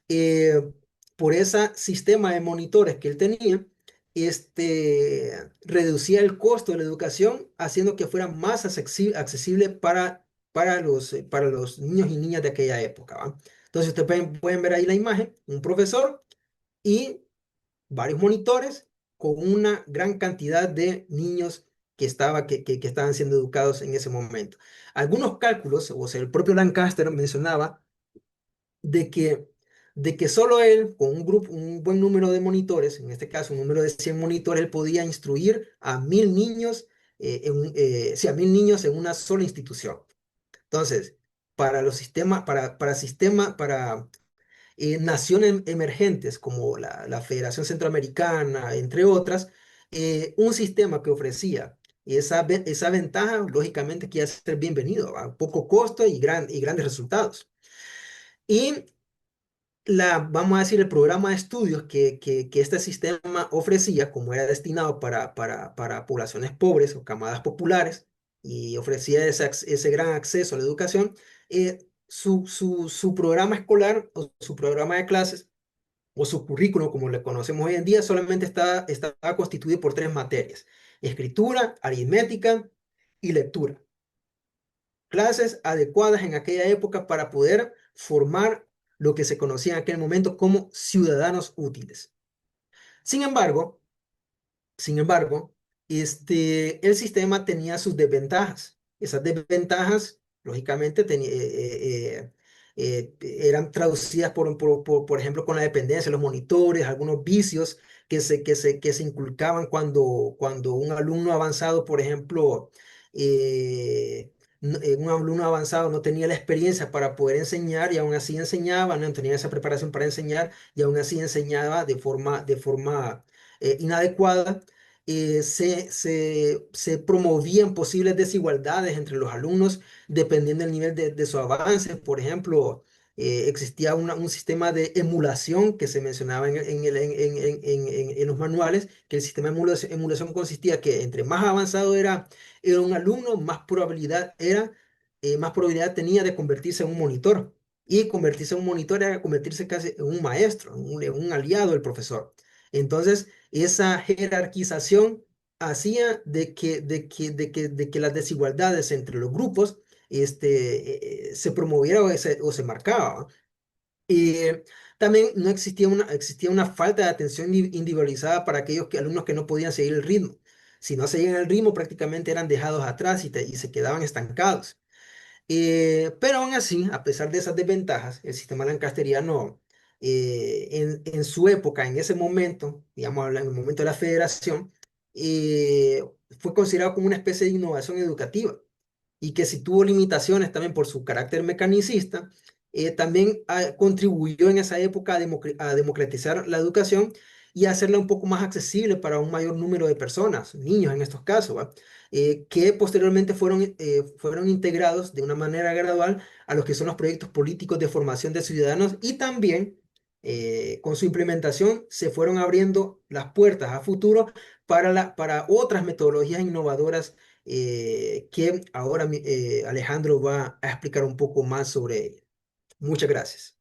eh, por ese sistema de monitores que él tenía, reducía el costo de la educación, haciendo que fuera más accesible para los niños y niñas de aquella época, ¿va? Entonces, ustedes pueden ver ahí la imagen, un profesor y varios monitores con una gran cantidad de niños que estaban siendo educados en ese momento. Algunos cálculos, o sea, el propio Lancaster mencionaba de que, de que solo él, con un buen número de monitores, en este caso un número de 100 monitores, él podía instruir a 1000 niños, sí, a 1000 niños en una sola institución. Entonces, para los sistemas, para naciones emergentes como la Federación Centroamericana, entre otras, un sistema que ofrecía esa ventaja, lógicamente que iba a ser bienvenido, a poco costo y grandes resultados. Y vamos a decir, el programa de estudios que este sistema ofrecía, como era destinado para poblaciones pobres o camadas populares, y ofrecía ese gran acceso a la educación, su programa escolar o su programa de clases o su currículo, como le conocemos hoy en día, solamente estaba constituido por tres materias: escritura, aritmética y lectura. Clases adecuadas en aquella época para poder formar lo que se conocía en aquel momento como ciudadanos útiles. Sin embargo, sin embargo, el sistema tenía sus desventajas. Esas desventajas, lógicamente, eran traducidas por ejemplo, con la dependencia de los monitores, algunos vicios que se inculcaban cuando un alumno avanzado, por ejemplo, un alumno avanzado no tenía la experiencia para poder enseñar y aún así enseñaba, no tenía esa preparación para enseñar y aún así enseñaba de forma inadecuada. Se promovían posibles desigualdades entre los alumnos dependiendo del nivel de su avance. Por ejemplo, existía un sistema de emulación que se mencionaba en los manuales, que el sistema de emulación consistía que entre más avanzado era un alumno, más probabilidad tenía de convertirse en un monitor. Y convertirse en un monitor era convertirse casi en un maestro, en un aliado del profesor. Entonces, esa jerarquización hacía de que las desigualdades entre los grupos se promoviera o se marcaba, ¿va? Y también no existía una falta de atención individualizada para aquellos alumnos que no podían seguir el ritmo. Si no seguían el ritmo, prácticamente eran dejados atrás y se quedaban estancados. Pero aún así, a pesar de esas desventajas, el sistema lancasteriano en su época, en ese momento, digamos, en el momento de la federación, eh, fue considerado como una especie de innovación educativa y que si tuvo limitaciones también por su carácter mecanicista, también contribuyó en esa época a democratizar la educación y a hacerla un poco más accesible para un mayor número de personas, niños en estos casos, ¿va? Que posteriormente fueron integrados de una manera gradual a los que son los proyectos políticos de formación de ciudadanos y también con su implementación se fueron abriendo las puertas a futuro para otras metodologías innovadoras que ahora Alejandro va a explicar un poco más sobre ella. Muchas gracias.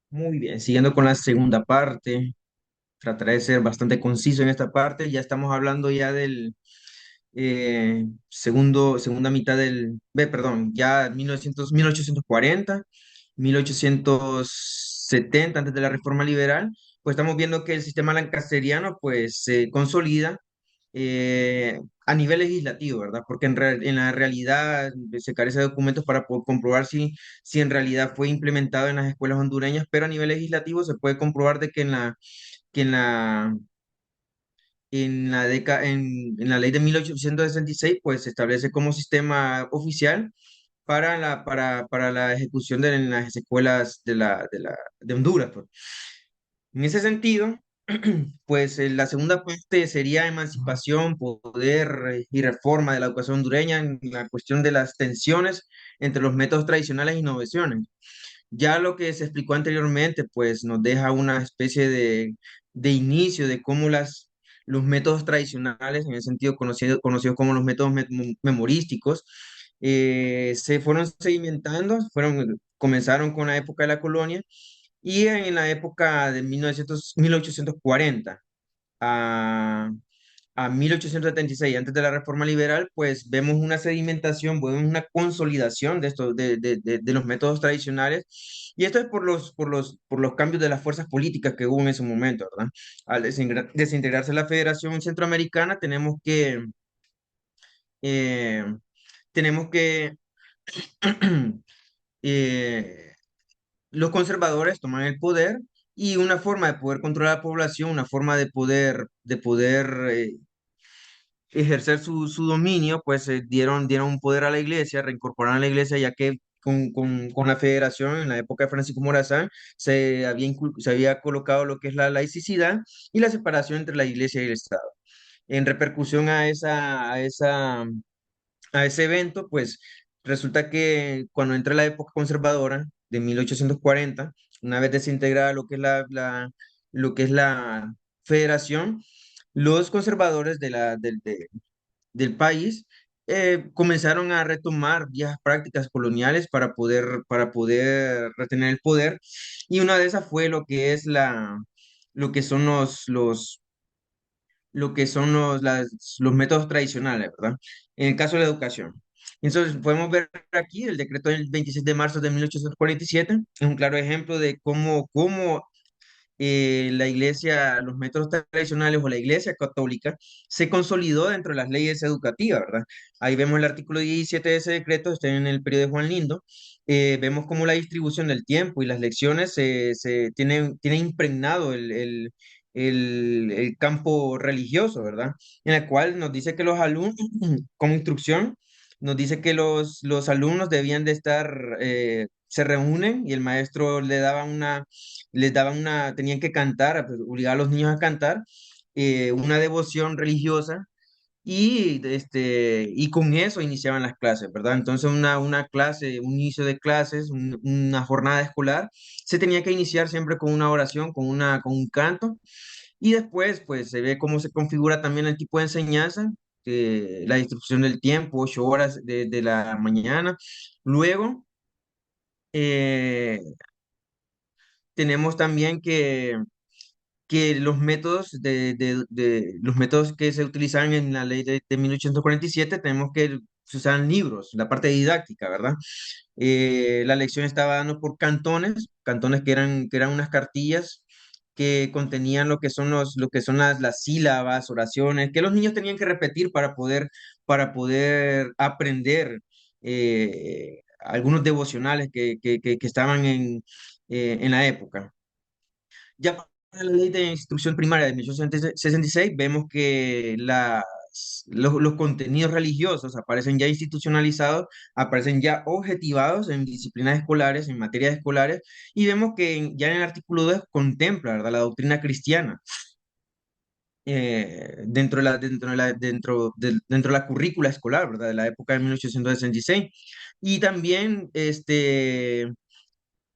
Muy bien, siguiendo con la segunda parte, trataré de ser bastante conciso en esta parte. Ya estamos hablando ya del segunda mitad perdón, ya 1900, 1840, 1870, antes de la Reforma Liberal, pues estamos viendo que el sistema lancasteriano pues se consolida a nivel legislativo, ¿verdad? Porque en la realidad se carece de documentos para poder comprobar si en realidad fue implementado en las escuelas hondureñas, pero a nivel legislativo se puede comprobar de que que en la, en la ley de 1866 pues se establece como sistema oficial para la ejecución en las escuelas de Honduras, pues. En ese sentido, pues la segunda parte sería emancipación, poder y reforma de la educación hondureña en la cuestión de las tensiones entre los métodos tradicionales e innovaciones. Ya lo que se explicó anteriormente, pues nos deja una especie de inicio de cómo los métodos tradicionales, en el sentido conocidos como los métodos memorísticos, se fueron sedimentando, comenzaron con la época de la colonia y en la época de 1840 a, a 1876, antes de la Reforma Liberal, pues vemos una sedimentación, vemos una consolidación de estos, de los métodos tradicionales, y esto es por los cambios de las fuerzas políticas que hubo en ese momento, ¿verdad? Al desintegrarse la Federación Centroamericana, eh, tenemos que eh, los conservadores toman el poder y una forma de poder controlar a la población, una forma de poder ejercer su dominio, pues dieron un poder a la iglesia, reincorporaron a la iglesia, ya que con la federación en la época de Francisco Morazán se había colocado lo que es la laicidad y la separación entre la iglesia y el Estado. En repercusión a ese evento, pues resulta que cuando entra la época conservadora de 1840, una vez desintegrada lo que es la federación, los conservadores del país comenzaron a retomar viejas prácticas coloniales para poder retener el poder, y una de esas fue lo que es lo que son lo que son los métodos tradicionales, ¿verdad? En el caso de la educación. Entonces, podemos ver aquí el decreto del 26 de marzo de 1847, es un claro ejemplo de cómo la iglesia, los métodos tradicionales o la iglesia católica se consolidó dentro de las leyes educativas, ¿verdad? Ahí vemos el artículo 17 de ese decreto, está en el periodo de Juan Lindo. Vemos cómo la distribución del tiempo y las lecciones tiene impregnado el campo religioso, ¿verdad? En el cual nos dice que los alumnos, como instrucción, nos dice que los alumnos debían de estar, se reúnen y el maestro les daba tenían que cantar, pues, obligar a los niños a cantar una devoción religiosa y con eso iniciaban las clases, ¿verdad? Entonces una clase, un inicio de clases, una jornada escolar, se tenía que iniciar siempre con una oración, con un canto, y después pues se ve cómo se configura también el tipo de enseñanza, la distribución del tiempo, 8 horas de la mañana. Luego, eh, tenemos también que los métodos que se utilizan en la ley de 1847 tenemos que se usan libros, la parte didáctica, ¿verdad? La lección estaba dando por cantones, cantones que eran unas cartillas que contenían lo que son las sílabas, oraciones, que los niños tenían que repetir para poder aprender algunos devocionales que estaban en la época. Ya para la ley de instrucción primaria de 1866, vemos que los contenidos religiosos aparecen ya institucionalizados, aparecen ya objetivados en disciplinas escolares, en materias escolares, y vemos que ya en el artículo 2 contempla, ¿verdad?, la doctrina cristiana dentro de la currícula escolar, ¿verdad?, de la época de 1866. Y también,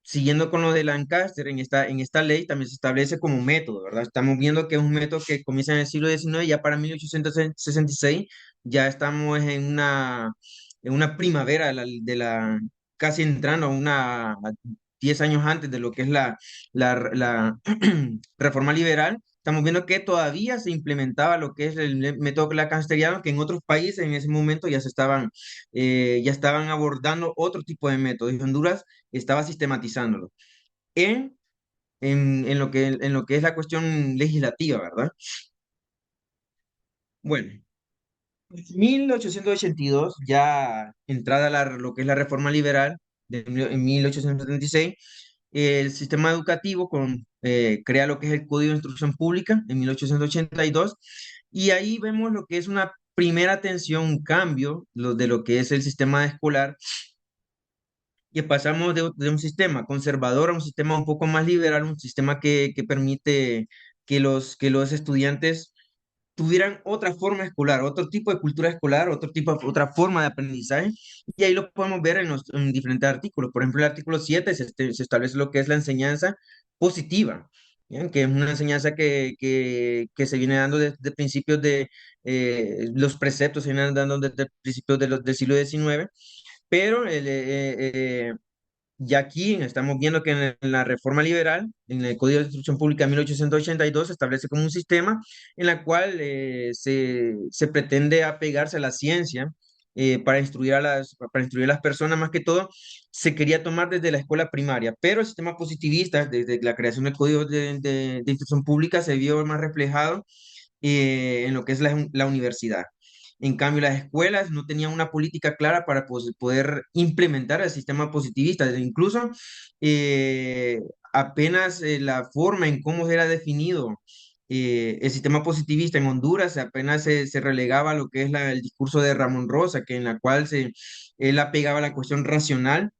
siguiendo con lo de Lancaster, en esta ley también se establece como método, ¿verdad? Estamos viendo que es un método que comienza en el siglo XIX, ya para 1866 ya estamos en una primavera casi entrando a 10 años antes de lo que es la reforma liberal. Estamos viendo que todavía se implementaba lo que es el método lancasteriano, que en otros países en ese momento ya estaban abordando otro tipo de métodos. Y Honduras estaba sistematizándolo en, en lo que es la cuestión legislativa, ¿verdad? Bueno, en 1882, ya entrada lo que es la reforma liberal en 1876, el sistema educativo crea lo que es el Código de Instrucción Pública en 1882, y ahí vemos lo que es una primera atención, un cambio de lo que es el sistema escolar, que pasamos de un sistema conservador a un sistema un poco más liberal, un sistema que permite que los estudiantes tuvieran otra forma escolar, otro tipo de cultura escolar, otra forma de aprendizaje, y ahí lo podemos ver en diferentes artículos. Por ejemplo, el artículo 7 se establece lo que es la enseñanza positiva, ¿bien?, que es una enseñanza que se viene dando desde principios los preceptos se vienen dando desde principios del siglo XIX, pero ya aquí estamos viendo que en la reforma liberal, en el Código de Instrucción Pública de 1882, se establece como un sistema en la cual se pretende apegarse a la ciencia para instruir a las personas. Más que todo, se quería tomar desde la escuela primaria, pero el sistema positivista, desde la creación del Código de Instrucción Pública, se vio más reflejado en lo que es la universidad. En cambio, las escuelas no tenían una política clara para poder implementar el sistema positivista. Incluso apenas la forma en cómo era definido el sistema positivista en Honduras, apenas se relegaba a lo que es el discurso de Ramón Rosa, en la cual él apegaba a la cuestión racional,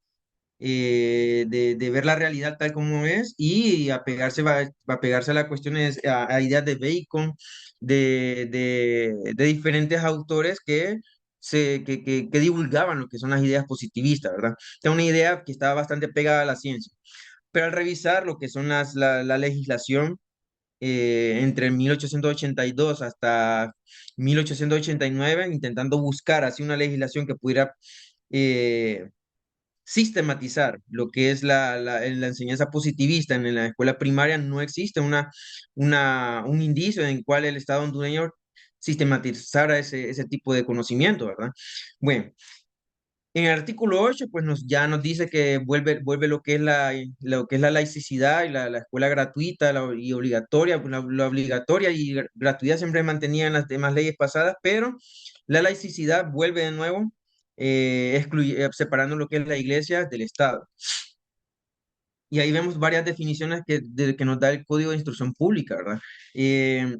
de ver la realidad tal como es, y apegarse a las cuestiones, a ideas de Bacon, de diferentes autores que divulgaban lo que son las ideas positivistas, ¿verdad? Es una idea que estaba bastante pegada a la ciencia. Pero al revisar lo que son la legislación, entre 1882 hasta 1889, intentando buscar así una legislación que pudiera eh, sistematizar lo que es la enseñanza positivista en la escuela primaria, no existe un indicio en el cual el Estado hondureño sistematizara ese tipo de conocimiento, ¿verdad? Bueno, en el artículo 8, pues ya nos dice que vuelve lo que es la laicidad y la escuela gratuita y obligatoria. Pues la obligatoria y gratuidad siempre mantenía en las demás leyes pasadas, pero la laicidad vuelve de nuevo, separando lo que es la iglesia del Estado. Y ahí vemos varias definiciones que nos da el Código de Instrucción Pública, ¿verdad? Eh,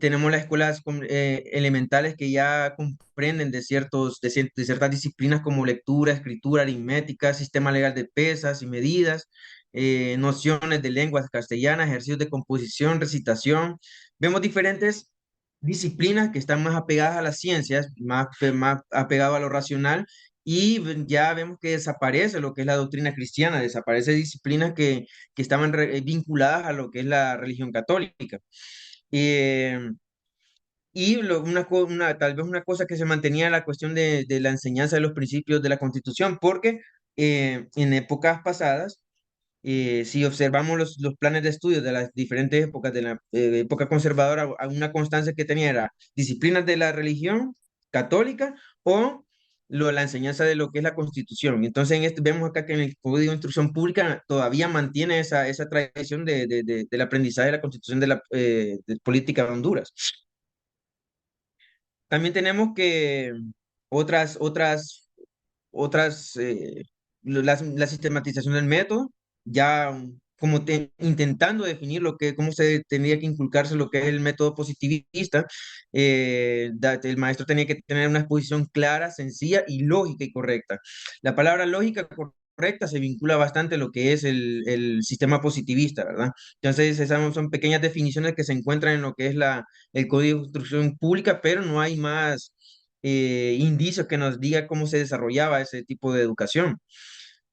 Tenemos las escuelas elementales, que ya comprenden de ciertas disciplinas como lectura, escritura, aritmética, sistema legal de pesas y medidas, nociones de lenguas castellanas, ejercicios de composición, recitación. Vemos diferentes disciplinas que están más apegadas a las ciencias, más apegado a lo racional, y ya vemos que desaparece lo que es la doctrina cristiana, desaparece disciplinas que estaban vinculadas a lo que es la religión católica. Eh, Y tal vez una cosa que se mantenía la cuestión de la enseñanza de los principios de la Constitución, porque en épocas pasadas, si observamos los planes de estudio de las diferentes épocas, de la época conservadora, una constancia que tenía era disciplinas de la religión católica o la enseñanza de lo que es la Constitución. Entonces, vemos acá que en el Código de Instrucción Pública todavía mantiene esa tradición del aprendizaje de la Constitución de política de Honduras. También tenemos que otras, la sistematización del método, ya como intentando definir cómo se tenía que inculcarse lo que es el método positivista. El maestro tenía que tener una exposición clara, sencilla y lógica y correcta. La palabra lógica correcta se vincula bastante a lo que es el sistema positivista, ¿verdad? Entonces, esas son pequeñas definiciones que se encuentran en lo que es el Código de Instrucción Pública, pero no hay más indicios que nos diga cómo se desarrollaba ese tipo de educación.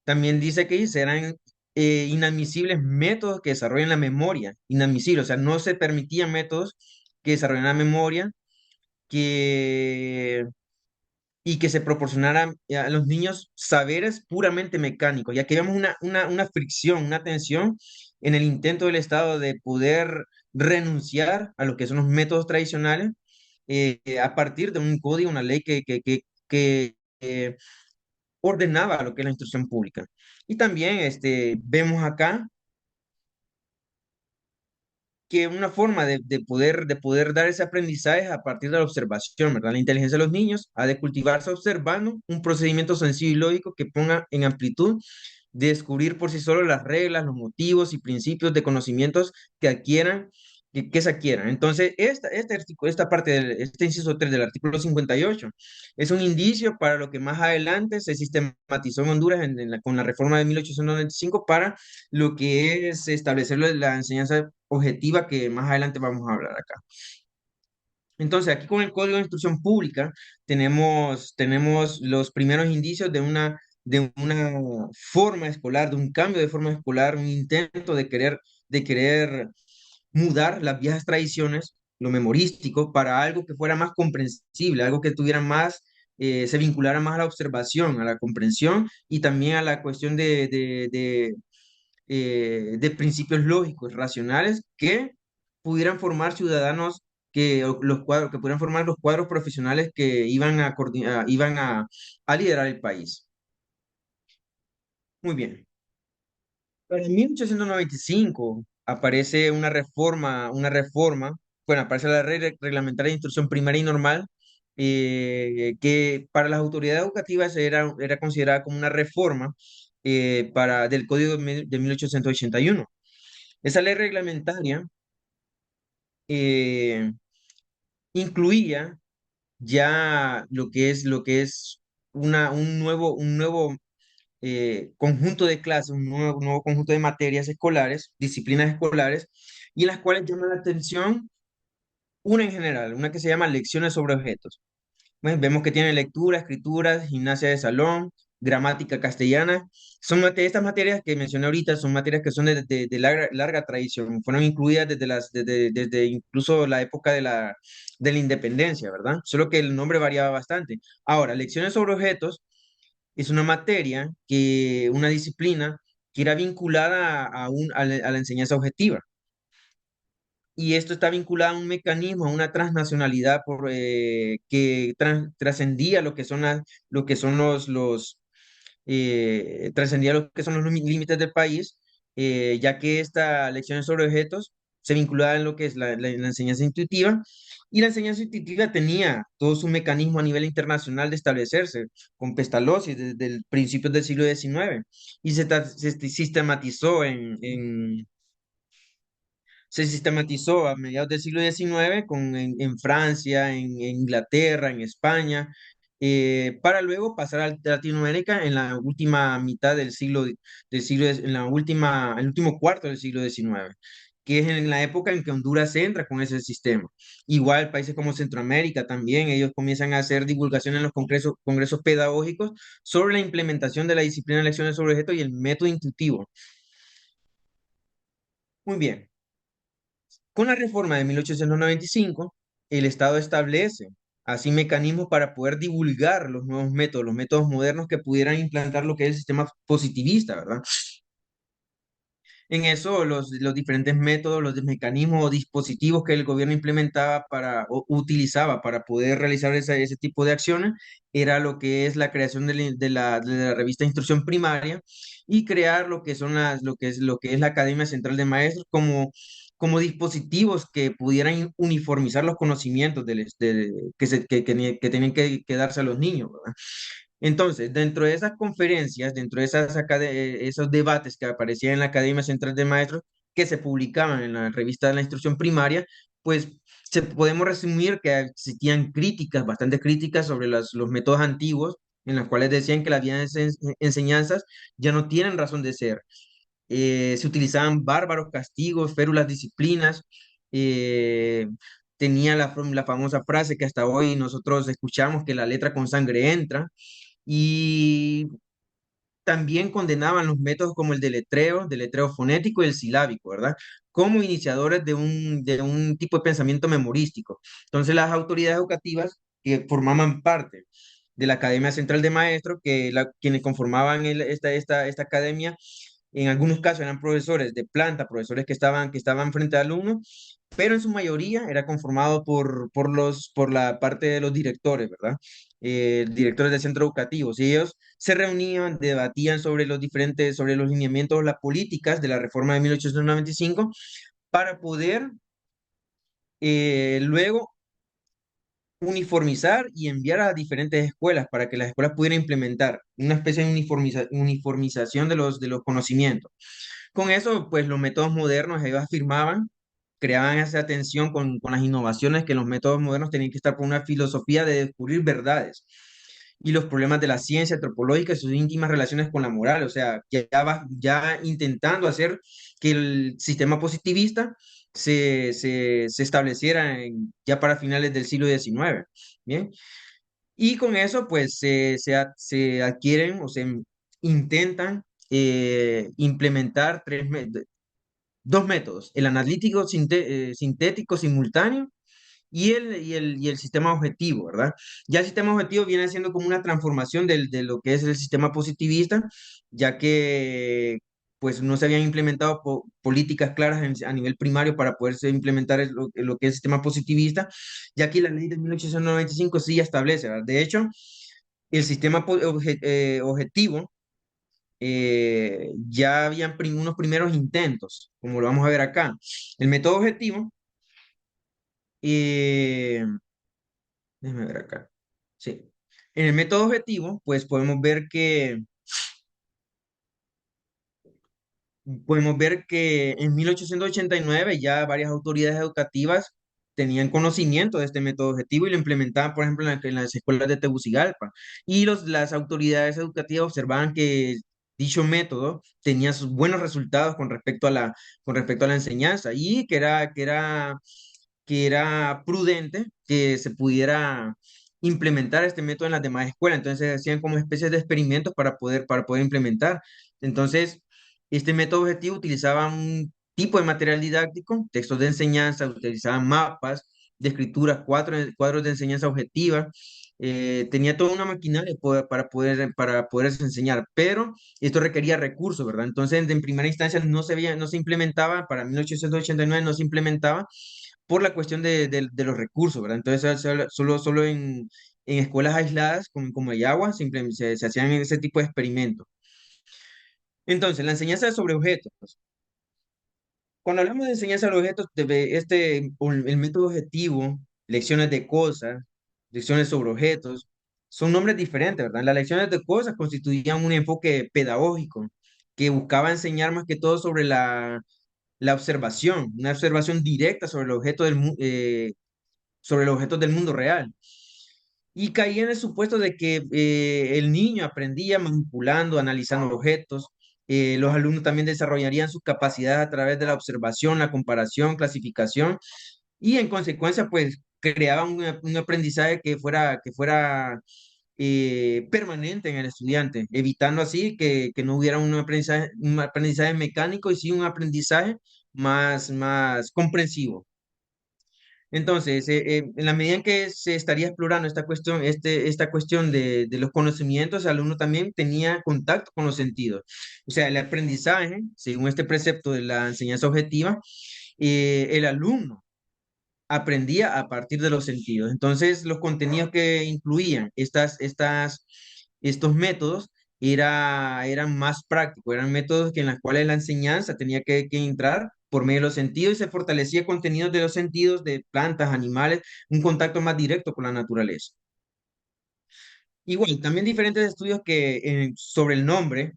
También dice que serán inadmisibles métodos que desarrollen la memoria, inadmisibles, o sea, no se permitían métodos que desarrollen la memoria que, y que se proporcionaran a los niños saberes puramente mecánicos, ya que vemos una fricción, una tensión en el intento del Estado de poder renunciar a lo que son los métodos tradicionales a partir de un código, una ley que ordenaba lo que es la instrucción pública. Y también vemos acá que una forma de poder dar ese aprendizaje es a partir de la observación, ¿verdad? La inteligencia de los niños ha de cultivarse observando un procedimiento sencillo y lógico que ponga en amplitud de descubrir por sí solo las reglas, los motivos y principios de conocimientos que adquieran, que se adquieran. Entonces, esta parte este inciso 3 del artículo 58 es un indicio para lo que más adelante se sistematizó en Honduras con la reforma de 1895 para lo que es establecer la enseñanza objetiva que más adelante vamos a hablar acá. Entonces, aquí con el Código de Instrucción Pública tenemos los primeros indicios de una forma escolar, de un cambio de forma escolar, un intento de querer mudar las viejas tradiciones, lo memorístico, para algo que fuera más comprensible, algo que tuviera más, se vinculara más a la observación, a la comprensión y también a la cuestión de principios lógicos, racionales, que pudieran formar ciudadanos que pudieran formar los cuadros profesionales que iban a liderar el país. Muy bien. Pero en 1895 aparece una reforma, bueno, aparece la Ley Reglamentaria de Instrucción Primaria y Normal, que para las autoridades educativas era considerada como una reforma del Código de 1881. Esa ley reglamentaria eh, incluía ya lo que es un nuevo conjunto de clases, un nuevo conjunto de materias escolares, disciplinas escolares, y en las cuales llama la atención una en general, una que se llama lecciones sobre objetos. Bueno, vemos que tiene lectura, escritura, gimnasia de salón, gramática castellana. Estas materias que mencioné ahorita son materias que son de larga tradición. Fueron incluidas desde incluso la época de la independencia, ¿verdad? Solo que el nombre variaba bastante. Ahora, lecciones sobre objetos es una materia, una disciplina que era vinculada a la enseñanza objetiva. Y esto está vinculado a un mecanismo, a una transnacionalidad que trascendía lo que son trascendía lo que son los límites del país, ya que esta lecciones sobre objetos se vinculaba en lo que es la enseñanza intuitiva, y la enseñanza intuitiva tenía todo su mecanismo a nivel internacional de establecerse, con Pestalozzi desde el principios del siglo XIX, y se sistematizó a mediados del siglo XIX en Francia, en Inglaterra, en España, para luego pasar a Latinoamérica en la última mitad en el último cuarto del siglo XIX, que es en la época en que Honduras entra con ese sistema. Igual países como Centroamérica también, ellos comienzan a hacer divulgación en los congresos pedagógicos sobre la implementación de la disciplina de lecciones sobre objetos y el método intuitivo. Muy bien. Con la reforma de 1895 el Estado establece así mecanismos para poder divulgar los métodos modernos que pudieran implantar lo que es el sistema positivista, ¿verdad? En eso, los diferentes métodos, los mecanismos o dispositivos que el gobierno implementaba o utilizaba para poder realizar ese tipo de acciones, era lo que es la creación de la revista de Instrucción Primaria y crear lo que son lo que es la Academia Central de Maestros como dispositivos que pudieran uniformizar los conocimientos que tenían que darse a los niños, ¿verdad? Entonces, dentro de esas conferencias, dentro de esos debates que aparecían en la Academia Central de Maestros, que se publicaban en la revista de la Instrucción Primaria, pues podemos resumir que existían críticas, bastantes críticas sobre los métodos antiguos, en las cuales decían que las vías de enseñanzas ya no tienen razón de ser. Se utilizaban bárbaros castigos, férulas disciplinas. eh, Tenía la famosa frase que hasta hoy nosotros escuchamos, que la letra con sangre entra, y también condenaban los métodos como el deletreo fonético y el silábico, ¿verdad? Como iniciadores de un tipo de pensamiento memorístico. Entonces, las autoridades educativas que formaban parte de la Academia Central de Maestros, quienes conformaban esta academia, en algunos casos eran profesores de planta, profesores que estaban frente a alumnos, pero en su mayoría era conformado por la parte de los directores, ¿verdad? Directores de centros educativos. Y ellos se reunían, debatían sobre los lineamientos, las políticas de la reforma de 1895 para poder luego uniformizar y enviar a diferentes escuelas para que las escuelas pudieran implementar una especie de uniformización de los conocimientos. Con eso, pues los métodos modernos, ellos afirmaban, creaban esa tensión con las innovaciones, que los métodos modernos tenían que estar por una filosofía de descubrir verdades y los problemas de la ciencia antropológica y sus íntimas relaciones con la moral. O sea, ya intentando hacer que el sistema positivista se estableciera ya para finales del siglo XIX. Bien. Y con eso, pues, se adquieren o se intentan implementar dos métodos: el analítico sintético simultáneo y el sistema objetivo, ¿verdad? Ya el sistema objetivo viene siendo como una transformación de lo que es el sistema positivista, ya que pues no se habían implementado políticas claras a nivel primario para poderse implementar lo que es el sistema positivista, ya que la ley de 1895 sí ya establece, ¿verdad? De hecho, el sistema objetivo, ya habían unos primeros intentos, como lo vamos a ver acá. El método objetivo, eh, déjame ver acá. Sí. En el método objetivo, pues podemos ver que en 1889 ya varias autoridades educativas tenían conocimiento de este método objetivo y lo implementaban, por ejemplo, en las escuelas de Tegucigalpa. Y las autoridades educativas observaban que dicho método tenía sus buenos resultados con respecto a la enseñanza, y que era prudente que se pudiera implementar este método en las demás escuelas. Entonces hacían como especies de experimentos para poder implementar. Entonces, este método objetivo utilizaba un tipo de material didáctico, textos de enseñanza, utilizaban mapas de escritura, cuadros de enseñanza objetiva. Tenía toda una maquinaria para poder enseñar, pero esto requería recursos, ¿verdad? Entonces, en primera instancia no se implementaba, para 1889 no se implementaba por la cuestión de los recursos, ¿verdad? Entonces, solo en escuelas aisladas, como Ayagua, se hacían ese tipo de experimentos. Entonces, la enseñanza sobre objetos. Cuando hablamos de enseñanza de objetos, el método objetivo, lecciones de cosas, lecciones sobre objetos, son nombres diferentes, ¿verdad? Las lecciones de cosas constituían un enfoque pedagógico que buscaba enseñar más que todo sobre la observación, una observación directa sobre los objetos del mundo real. Y caía en el supuesto de que el niño aprendía manipulando, analizando objetos. Los alumnos también desarrollarían sus capacidades a través de la observación, la comparación, clasificación, y en consecuencia, pues, creaban un aprendizaje que fuera permanente en el estudiante, evitando así que no hubiera un aprendizaje mecánico, y sí un aprendizaje más comprensivo. Entonces, en la medida en que se estaría explorando esta cuestión de los conocimientos, el alumno también tenía contacto con los sentidos. O sea, el aprendizaje, según este precepto de la enseñanza objetiva, el alumno aprendía a partir de los sentidos. Entonces, los contenidos que incluían estos métodos eran más prácticos, eran métodos en los cuales la enseñanza tenía que entrar por medio de los sentidos y se fortalecía contenidos de los sentidos de plantas, animales, un contacto más directo con la naturaleza. Igual, también diferentes estudios sobre el nombre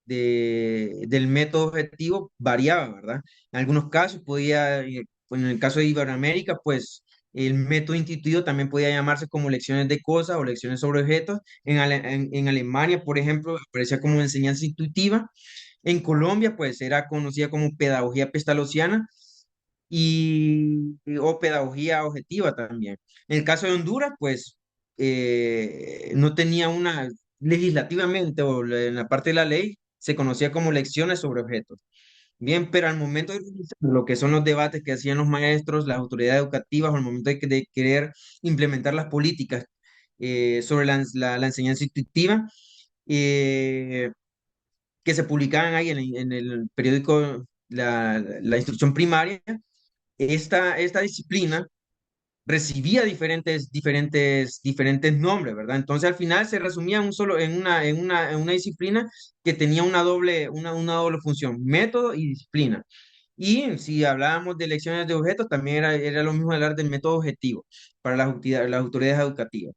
del método objetivo variaba, ¿verdad? En algunos casos en el caso de Iberoamérica, pues el método intuitivo también podía llamarse como lecciones de cosas o lecciones sobre objetos. En Alemania, por ejemplo, aparecía como enseñanza intuitiva. En Colombia, pues era conocida como pedagogía pestalozziana o pedagogía objetiva también. En el caso de Honduras, pues no tenía legislativamente en la parte de la ley, se conocía como lecciones sobre objetos. Bien, pero al momento de realizar lo que son los debates que hacían los maestros, las autoridades educativas, o al momento de querer implementar las políticas sobre la enseñanza intuitiva, eh, que se publicaban ahí en el periódico la instrucción primaria, esta disciplina recibía diferentes nombres, ¿verdad? Entonces al final se resumía en una disciplina que tenía una doble función, método y disciplina. Y si hablábamos de lecciones de objetos, también era lo mismo hablar del método objetivo para las autoridades educativas.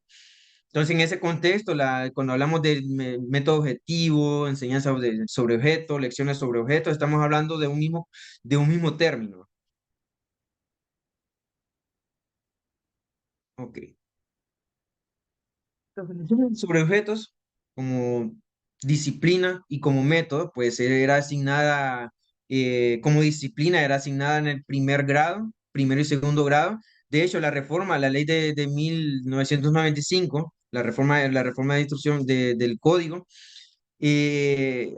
Entonces, en ese contexto, cuando hablamos del método objetivo, sobre objetos, lecciones sobre objetos, estamos hablando de un mismo término. Ok. La definición sobre objetos como disciplina y como método, pues era asignada, como disciplina era asignada en el primer grado, primero y segundo grado. De hecho, la ley de 1995, la reforma de instrucción del código,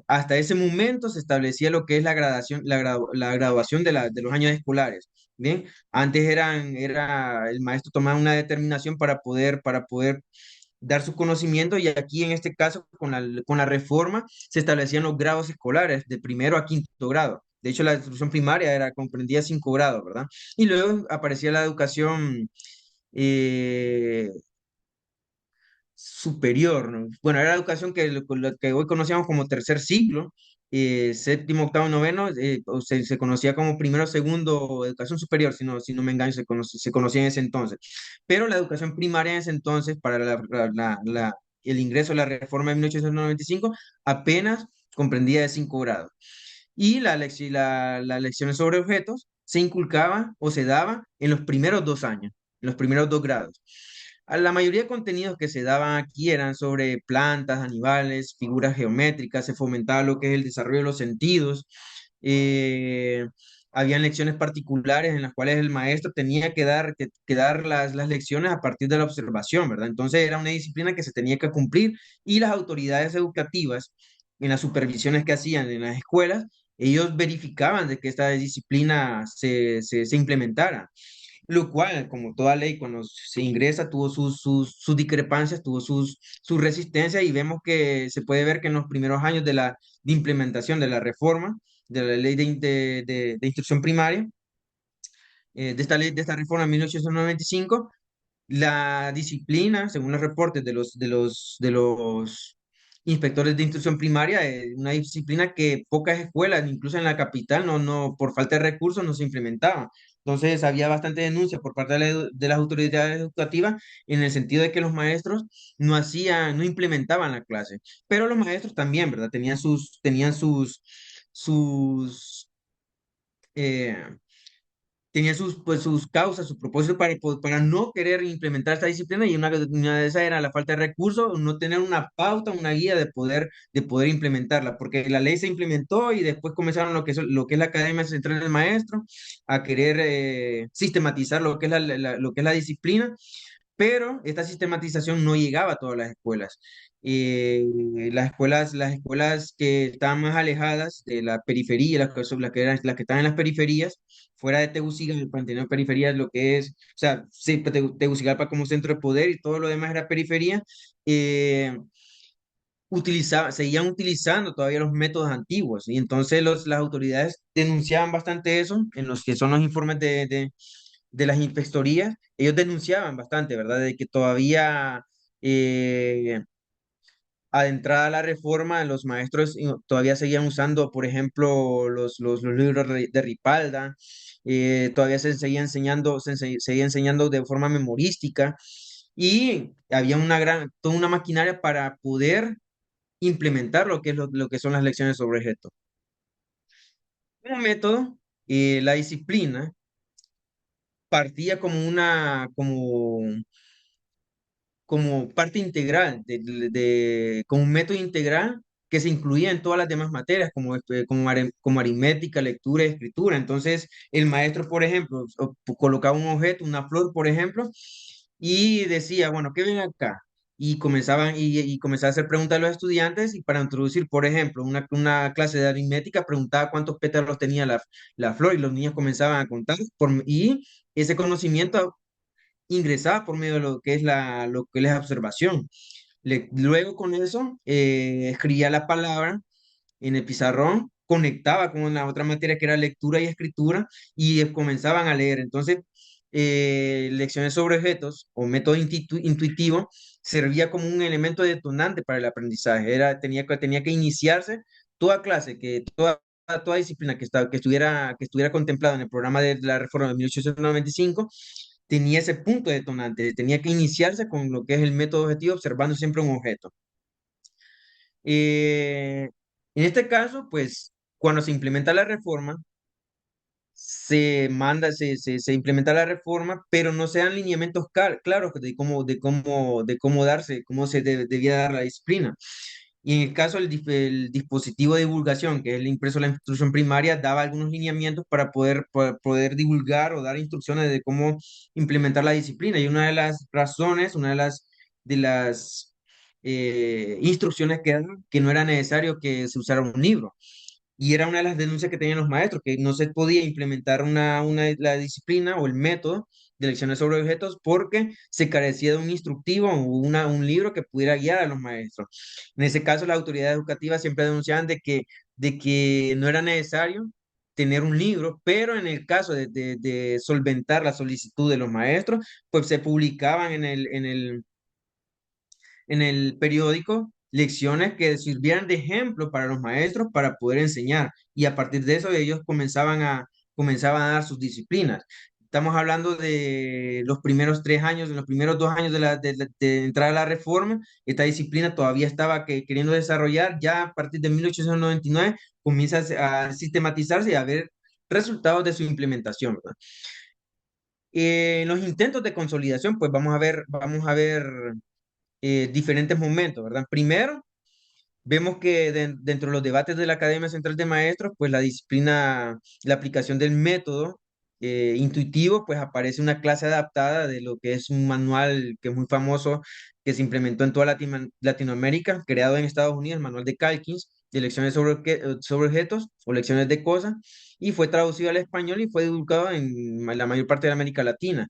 hasta ese momento se establecía lo que es la graduación de los años escolares. Bien, antes el maestro tomaba una determinación para poder dar su conocimiento y aquí en este caso con la reforma se establecían los grados escolares de primero a quinto grado. De hecho, la instrucción primaria comprendía 5 grados, ¿verdad? Y luego aparecía la educación eh, superior, ¿no? Bueno, era la educación lo que hoy conocíamos como tercer ciclo, séptimo, octavo, noveno, se conocía como primero, segundo, educación superior, si no me engaño, se conocía en ese entonces. Pero la educación primaria en ese entonces, para el ingreso a la reforma de 1895, apenas comprendía de 5 grados. Y las lecciones sobre objetos se inculcaban o se daban en los primeros 2 años, en los primeros 2 grados. La mayoría de contenidos que se daban aquí eran sobre plantas, animales, figuras geométricas, se fomentaba lo que es el desarrollo de los sentidos. eh, Habían lecciones particulares en las cuales el maestro tenía que dar las lecciones a partir de la observación, ¿verdad? Entonces era una disciplina que se tenía que cumplir y las autoridades educativas, en las supervisiones que hacían en las escuelas, ellos verificaban de que esta disciplina se implementara, lo cual, como toda ley, cuando se ingresa, tuvo sus discrepancias, tuvo sus resistencias y vemos que se puede ver que en los primeros años de implementación de la reforma, de la ley de instrucción primaria, de esta reforma en 1895, la disciplina, según los reportes de los inspectores de instrucción primaria, es una disciplina que pocas escuelas, incluso en la capital, por falta de recursos, no se implementaba. Entonces, había bastante denuncia por parte de las autoridades educativas en el sentido de que los maestros no implementaban la clase. Pero los maestros también, ¿verdad? Sus, eh, tenía sus causas, sus propósitos para no querer implementar esta disciplina y una de esas era la falta de recursos, no tener una pauta, una guía de poder implementarla, porque la ley se implementó y después comenzaron lo que es la Academia Central del Maestro a querer sistematizar lo que es lo que es la disciplina, pero esta sistematización no llegaba a todas las escuelas. Las escuelas que estaban más alejadas de la periferia, las que están en las periferias, fuera de Tegucigalpa, para tener periferias, lo que es, o sea, sí, Tegucigalpa como centro de poder y todo lo demás era periferia, eh, seguían utilizando todavía los métodos antiguos. Y entonces las autoridades denunciaban bastante eso en los que son los informes de las inspectorías. Ellos denunciaban bastante, ¿verdad? De que todavía, eh, adentrada la reforma, los maestros todavía seguían usando, por ejemplo, los libros de Ripalda. Todavía se seguía enseñando, seguía enseñando de forma memorística. Y había toda una maquinaria para poder implementar lo que es lo que son las lecciones sobre objeto. Un método, la disciplina, partía como parte integral, como un método integral que se incluía en todas las demás materias, como aritmética, lectura y escritura. Entonces, el maestro, por ejemplo, colocaba un objeto, una flor, por ejemplo, y decía, bueno, ¿qué ven acá? Y comenzaba a hacer preguntas a los estudiantes y para introducir, por ejemplo, una clase de aritmética, preguntaba cuántos pétalos tenía la flor y los niños comenzaban a contar y ese conocimiento ingresaba por medio de lo que es la observación. Luego con eso, escribía la palabra en el pizarrón, conectaba con la otra materia que era lectura y escritura y comenzaban a leer. Entonces, lecciones sobre objetos o método intuitivo servía como un elemento detonante para el aprendizaje. Tenía que iniciarse toda clase, toda disciplina que estuviera contemplada en el programa de la reforma de 1895 tenía ese punto detonante, tenía que iniciarse con lo que es el método objetivo, observando siempre un objeto. Eh, en este caso, pues, cuando se implementa la reforma, se implementa la reforma, pero no se dan lineamientos claros de cómo darse, cómo se debía dar la disciplina. Y en el caso el dispositivo de divulgación, que es el impreso de la instrucción primaria, daba algunos lineamientos para poder divulgar o dar instrucciones de cómo implementar la disciplina. Y una de las razones, una de las instrucciones que daban, que no era necesario que se usara un libro. Y era una de las denuncias que tenían los maestros, que no se podía implementar la disciplina o el método de lecciones sobre objetos porque se carecía de un instructivo o un libro que pudiera guiar a los maestros. En ese caso, las autoridades educativas siempre denunciaban de que no era necesario tener un libro, pero en el caso de solventar la solicitud de los maestros, pues se publicaban en el periódico lecciones que sirvieran de ejemplo para los maestros para poder enseñar y a partir de eso ellos comenzaban a dar sus disciplinas. Estamos hablando de los primeros 3 años, de los primeros 2 años de entrada a la reforma, esta disciplina todavía estaba queriendo desarrollar, ya a partir de 1899 comienza a sistematizarse y a ver resultados de su implementación, ¿verdad? En los intentos de consolidación, pues vamos a ver diferentes momentos, ¿verdad? Primero, vemos que dentro de los debates de la Academia Central de Maestros, pues la aplicación del método intuitivo, pues aparece una clase adaptada de lo que es un manual que es muy famoso, que se implementó en toda Latinoamérica, creado en Estados Unidos, el manual de Calkins, de lecciones sobre objetos o lecciones de cosas, y fue traducido al español y fue divulgado en la mayor parte de América Latina.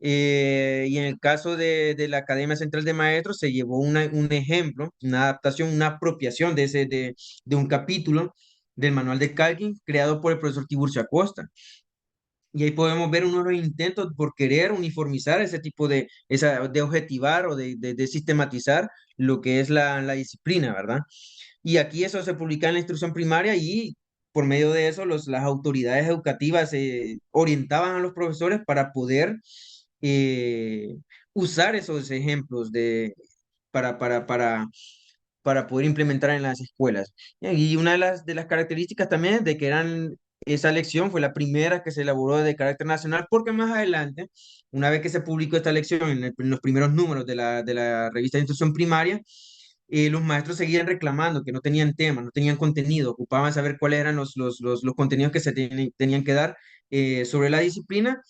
Y en el caso de la Academia Central de Maestros se llevó un ejemplo, una adaptación, una apropiación de un capítulo del manual de Calkin creado por el profesor Tiburcio Acosta. Y ahí podemos ver uno de los intentos por querer uniformizar ese tipo de objetivar o de sistematizar lo que es la disciplina, ¿verdad? Y aquí eso se publica en la instrucción primaria y por medio de eso las autoridades educativas orientaban a los profesores para poder eh, usar esos ejemplos para, para, para, para poder implementar en las escuelas. Y una de las características también es de que esa lección fue la primera que se elaboró de carácter nacional, porque más adelante, una vez que se publicó esta lección en los primeros números de la revista de instrucción primaria, los maestros seguían reclamando que no tenían tema, no tenían contenido, ocupaban saber cuáles eran los contenidos que se tenían que dar sobre la disciplina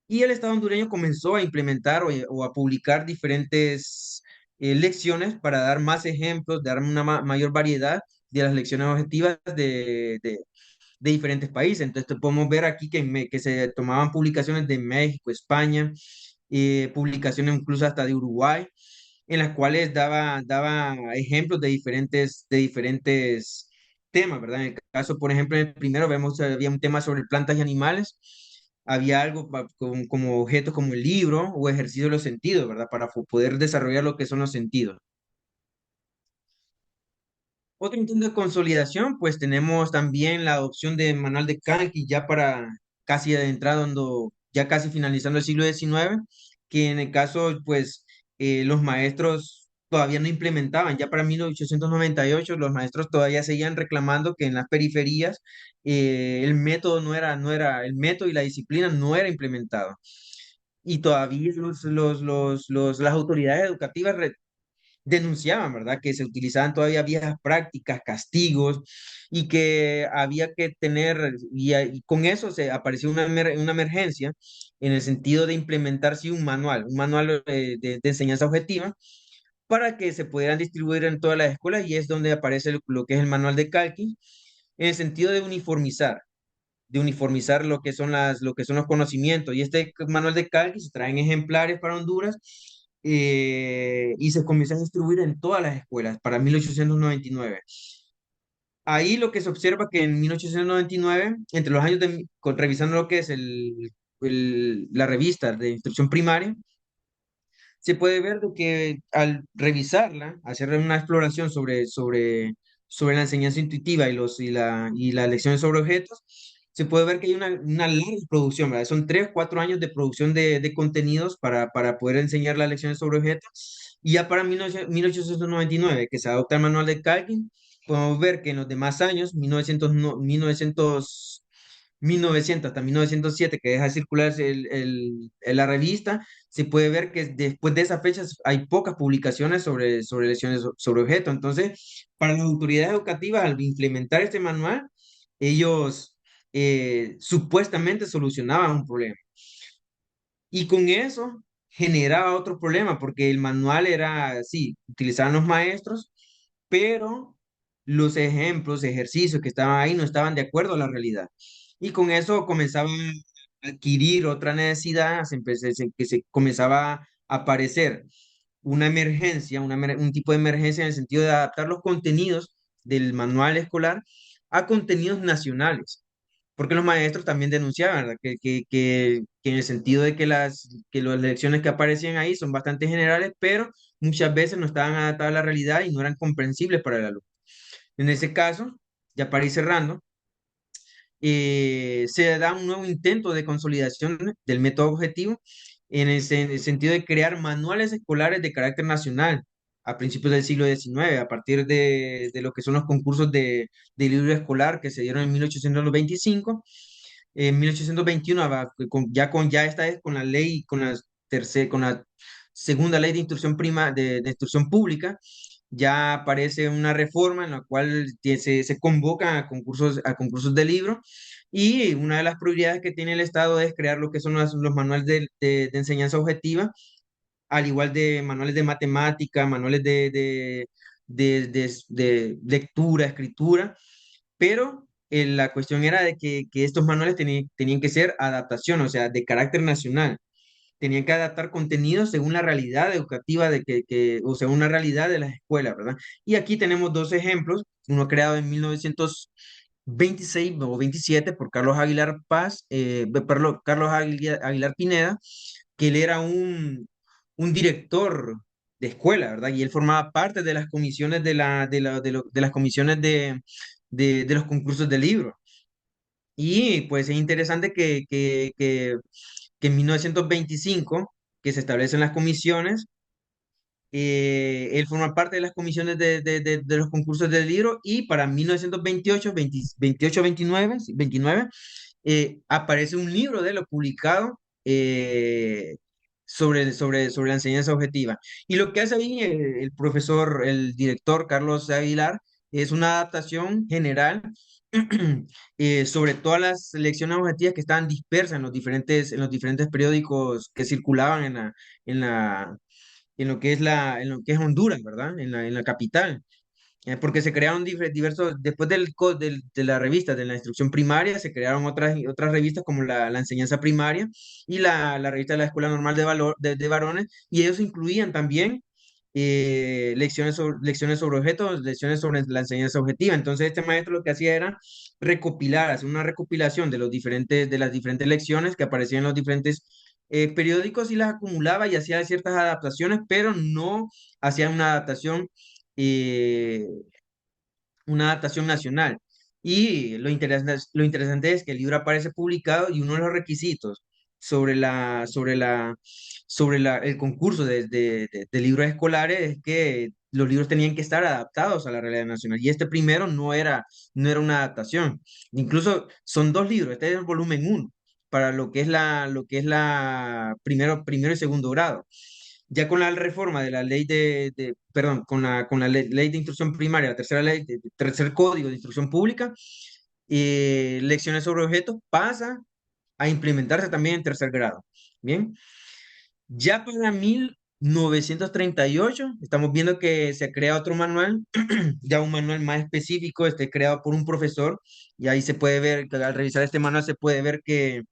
y el Estado hondureño comenzó a implementar o a publicar diferentes lecciones para dar más ejemplos, dar una mayor variedad de las lecciones objetivas de diferentes países. Entonces, podemos ver aquí que se tomaban publicaciones de México, España, publicaciones incluso hasta de Uruguay, en las cuales daba ejemplos de diferentes temas, ¿verdad? En el caso, por ejemplo, en el primero vemos, había un tema sobre plantas y animales, había algo como objetos como el libro o ejercicio de los sentidos, ¿verdad? Para poder desarrollar lo que son los sentidos. Otro intento de consolidación, pues tenemos también la adopción de manual de Calki ya para casi adentrando, ya casi finalizando el siglo XIX, que en el caso, pues los maestros todavía no implementaban. Ya para 1898 los maestros todavía seguían reclamando que en las periferias el método el método y la disciplina no era implementado. Y todavía las autoridades educativas denunciaban, ¿verdad? Que se utilizaban todavía viejas prácticas, castigos, y que había que tener, y con eso se apareció una emergencia en el sentido de implementar, sí, un manual de enseñanza objetiva, para que se pudieran distribuir en todas las escuelas, y es donde aparece lo que es el manual de Calki, en el sentido de uniformizar lo que son los conocimientos. Y este manual de cálculo se traen ejemplares para Honduras y se comienza a distribuir en todas las escuelas para 1899. Ahí lo que se observa que en 1899, entre los años revisando lo que es la revista de instrucción primaria, se puede ver de que al revisarla, hacer una exploración sobre la enseñanza intuitiva y las lecciones sobre objetos, se puede ver que hay una larga producción, ¿verdad? Son 3, 4 años de producción de contenidos para poder enseñar las lecciones sobre objetos. Y ya para 1899, que se adopta el manual de cálculo, podemos ver que en los demás años, 1900 hasta 1907, que deja de circular la revista, se puede ver que después de esas fechas hay pocas publicaciones sobre lecciones sobre objetos. Entonces, para las autoridades educativas, al implementar este manual, ellos supuestamente solucionaban un problema. Y con eso generaba otro problema, porque el manual era, sí, utilizaban los maestros, pero los ejemplos, ejercicios que estaban ahí no estaban de acuerdo a la realidad. Y con eso comenzaban a adquirir otra necesidad, que se comenzaba a aparecer una emergencia, un tipo de emergencia en el sentido de adaptar los contenidos del manual escolar a contenidos nacionales. Porque los maestros también denunciaban, ¿verdad? Que en el sentido de que las lecciones que aparecían ahí son bastante generales, pero muchas veces no estaban adaptadas a la realidad y no eran comprensibles para el alumno. En ese caso, ya para ir cerrando, se da un nuevo intento de consolidación del método objetivo en el sentido de crear manuales escolares de carácter nacional a principios del siglo XIX, a partir de lo que son los concursos de libro escolar que se dieron en 1825. En 1821, ya esta vez con la ley, con la segunda ley de instrucción de instrucción pública, ya aparece una reforma en la cual se convoca a concursos de libro, y una de las prioridades que tiene el Estado es crear lo que son los manuales de enseñanza objetiva, al igual de manuales de matemática, manuales de lectura, escritura, pero la cuestión era de que estos manuales tenían que ser adaptación, o sea, de carácter nacional. Tenían que adaptar contenidos según la realidad educativa o según la realidad de las escuelas, ¿verdad? Y aquí tenemos dos ejemplos, uno creado en 1926 o 27 por Carlos Aguilar Paz, Carlos Aguilar Pineda, que él era un director de escuela, ¿verdad? Y él formaba parte de las comisiones de las comisiones de los concursos de libros. Y pues es interesante que en 1925, que se establecen las comisiones, él forma parte de las comisiones de los concursos del libro, y para 1928, 28, 29, aparece un libro de lo publicado sobre la enseñanza objetiva. Y lo que hace ahí el profesor, el director Carlos Aguilar, es una adaptación general sobre todas las lecciones objetivas que estaban dispersas en los diferentes periódicos que circulaban en la, en lo que es Honduras, ¿verdad? En la capital. Porque se crearon diversos, después de la revista de la instrucción primaria, se crearon otras revistas como la enseñanza primaria y la revista de la Escuela Normal de Varones, y ellos incluían también lecciones sobre objetos, lecciones sobre la enseñanza objetiva. Entonces, este maestro lo que hacía era recopilar, hacer una recopilación de las diferentes lecciones que aparecían en los diferentes periódicos y las acumulaba y hacía ciertas adaptaciones, pero no hacía eh, una adaptación nacional. Y lo interesante es que el libro aparece publicado y uno de los requisitos el concurso de libros escolares es que los libros tenían que estar adaptados a la realidad nacional. Y este primero no era una adaptación. Incluso son dos libros, este es el volumen uno para lo que es la primero y segundo grado. Ya con la reforma de la ley perdón, con la ley de instrucción primaria, la tercera ley, tercer código de instrucción pública, lecciones sobre objetos pasa a implementarse también en tercer grado. Bien, ya para 1938 estamos viendo que se crea otro manual, ya un manual más específico, creado por un profesor, y ahí se puede ver, que al revisar este manual se puede ver que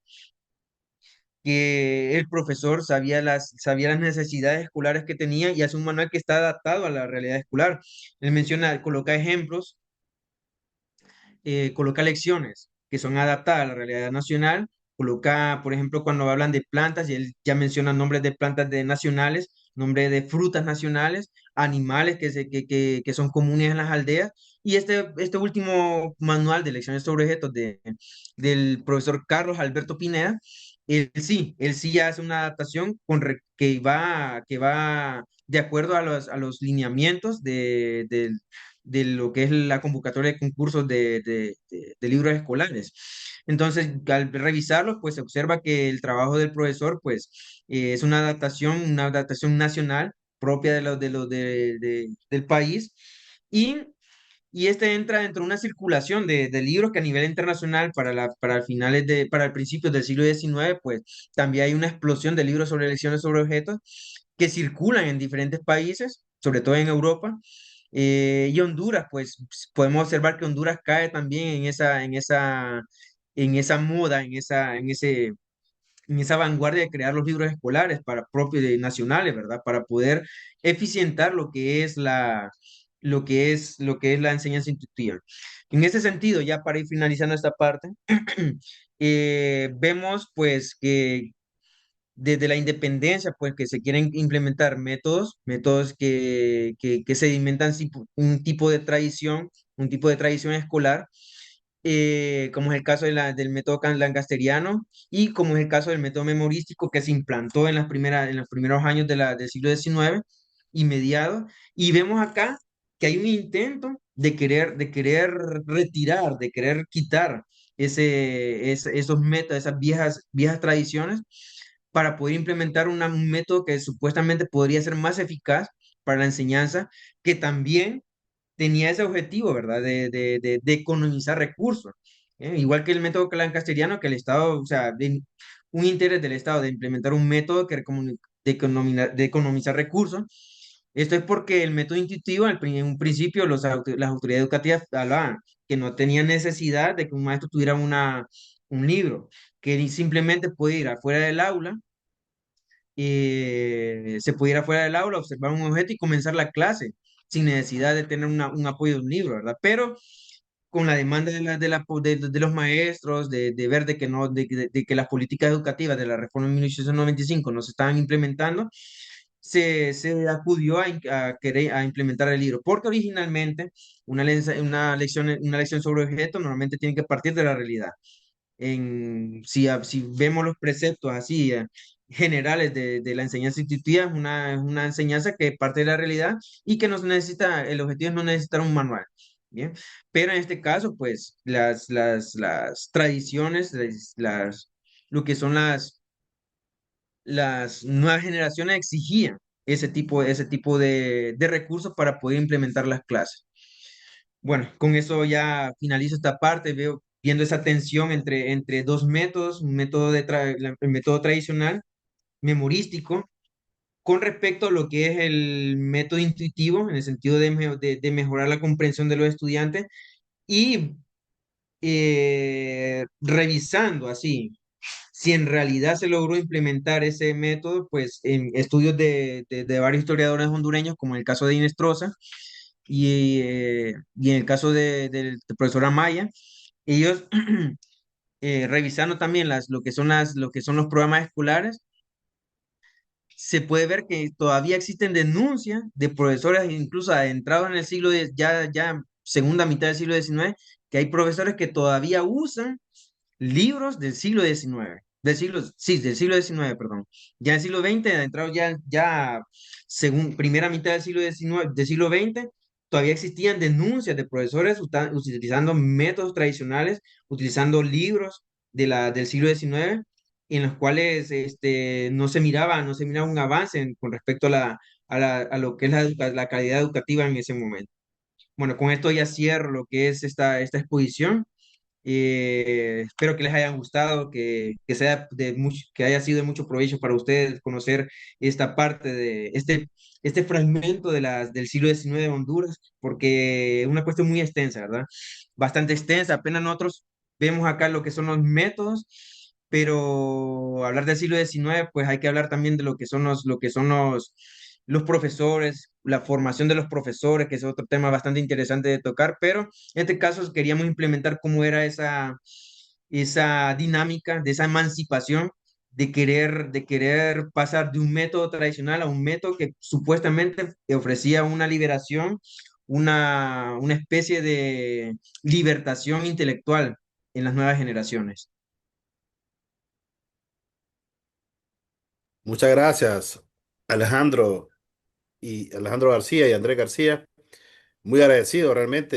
el profesor sabía las necesidades escolares que tenía y hace un manual que está adaptado a la realidad escolar. Él menciona, coloca ejemplos, coloca lecciones que son adaptadas a la realidad nacional, coloca, por ejemplo, cuando hablan de plantas, y él ya menciona nombres de plantas nacionales, nombres de frutas nacionales, animales que son comunes en las aldeas, y este último manual de lecciones sobre objetos del profesor Carlos Alberto Pineda, él sí hace una adaptación que va de acuerdo a los lineamientos de lo que es la convocatoria de concursos de libros escolares. Entonces, al revisarlos, pues se observa que el trabajo del profesor, pues, es una adaptación nacional propia del país y, y este entra dentro de una circulación de libros que a nivel internacional para el principio del siglo XIX, pues también hay una explosión de libros sobre elecciones sobre objetos que circulan en diferentes países, sobre todo en Europa, y Honduras, pues podemos observar que Honduras cae también en esa moda, en esa vanguardia de crear los libros escolares para propios nacionales, ¿verdad? Para poder eficientar lo que es la enseñanza intuitiva. En ese sentido, ya para ir finalizando esta parte, vemos pues que desde la independencia, pues que se quieren implementar métodos que sedimentan un tipo de tradición escolar, como es el caso del método lancasteriano y como es el caso del método memorístico que se implantó en los primeros años del siglo XIX y mediados. Y vemos acá que hay un intento de querer retirar, de querer quitar esos métodos, esas viejas tradiciones para poder implementar un método que supuestamente podría ser más eficaz para la enseñanza, que también tenía ese objetivo, ¿verdad? De economizar recursos. Igual que el método castellano, que el Estado, o sea, un interés del Estado de implementar un método de economizar recursos. Esto es porque el método intuitivo, en un principio, las autoridades educativas hablaban que no tenían necesidad de que un maestro tuviera un libro, que él simplemente puede ir afuera del aula, se pudiera fuera del aula, observar un objeto y comenzar la clase sin necesidad de tener un apoyo de un libro, ¿verdad? Pero con la demanda de los maestros, de ver de que, no, de que las políticas educativas de la reforma de 1895 no se estaban implementando, se acudió a implementar el libro, porque originalmente una lección sobre objeto normalmente tiene que partir de la realidad. Si vemos los preceptos así generales de la enseñanza intuitiva, es una enseñanza que parte de la realidad y que el objetivo es no necesitar un manual. Bien, pero en este caso, pues las tradiciones, lo que son las nuevas generaciones exigían ese tipo de recursos para poder implementar las clases. Bueno, con eso ya finalizo esta parte, veo, viendo esa tensión entre dos métodos, un método el método tradicional, memorístico, con respecto a lo que es el método intuitivo, en el sentido de mejorar la comprensión de los estudiantes y revisando así si en realidad se logró implementar ese método, pues en estudios de varios historiadores hondureños, como en el caso de Inestrosa y en el caso del profesor Amaya, ellos revisando también lo que son los programas escolares, se puede ver que todavía existen denuncias de profesores, incluso adentrados en el ya segunda mitad del siglo XIX, que hay profesores que todavía usan libros del siglo XIX, del siglo XIX, perdón. Ya en el siglo XX, entrado ya según primera mitad del siglo XIX, del siglo XX, todavía existían denuncias de profesores utilizando métodos tradicionales, utilizando libros del siglo XIX, en los cuales no se miraba un avance con respecto a a lo que es la calidad educativa en ese momento. Bueno, con esto ya cierro lo que es esta exposición. Espero que les haya gustado, que haya sido de mucho provecho para ustedes conocer esta parte este fragmento del siglo XIX de Honduras, porque es una cuestión muy extensa, ¿verdad? Bastante extensa. Apenas nosotros vemos acá lo que son los métodos, pero hablar del siglo XIX, pues hay que hablar también de lo que son los profesores, la formación de los profesores, que es otro tema bastante interesante de tocar, pero en este caso queríamos implementar cómo era esa dinámica de esa emancipación de querer pasar de un método tradicional a un método que supuestamente ofrecía una liberación, una especie de libertación intelectual en las nuevas generaciones.
Muchas gracias, Alejandro Alejandro García y Andrés García. Muy agradecido realmente.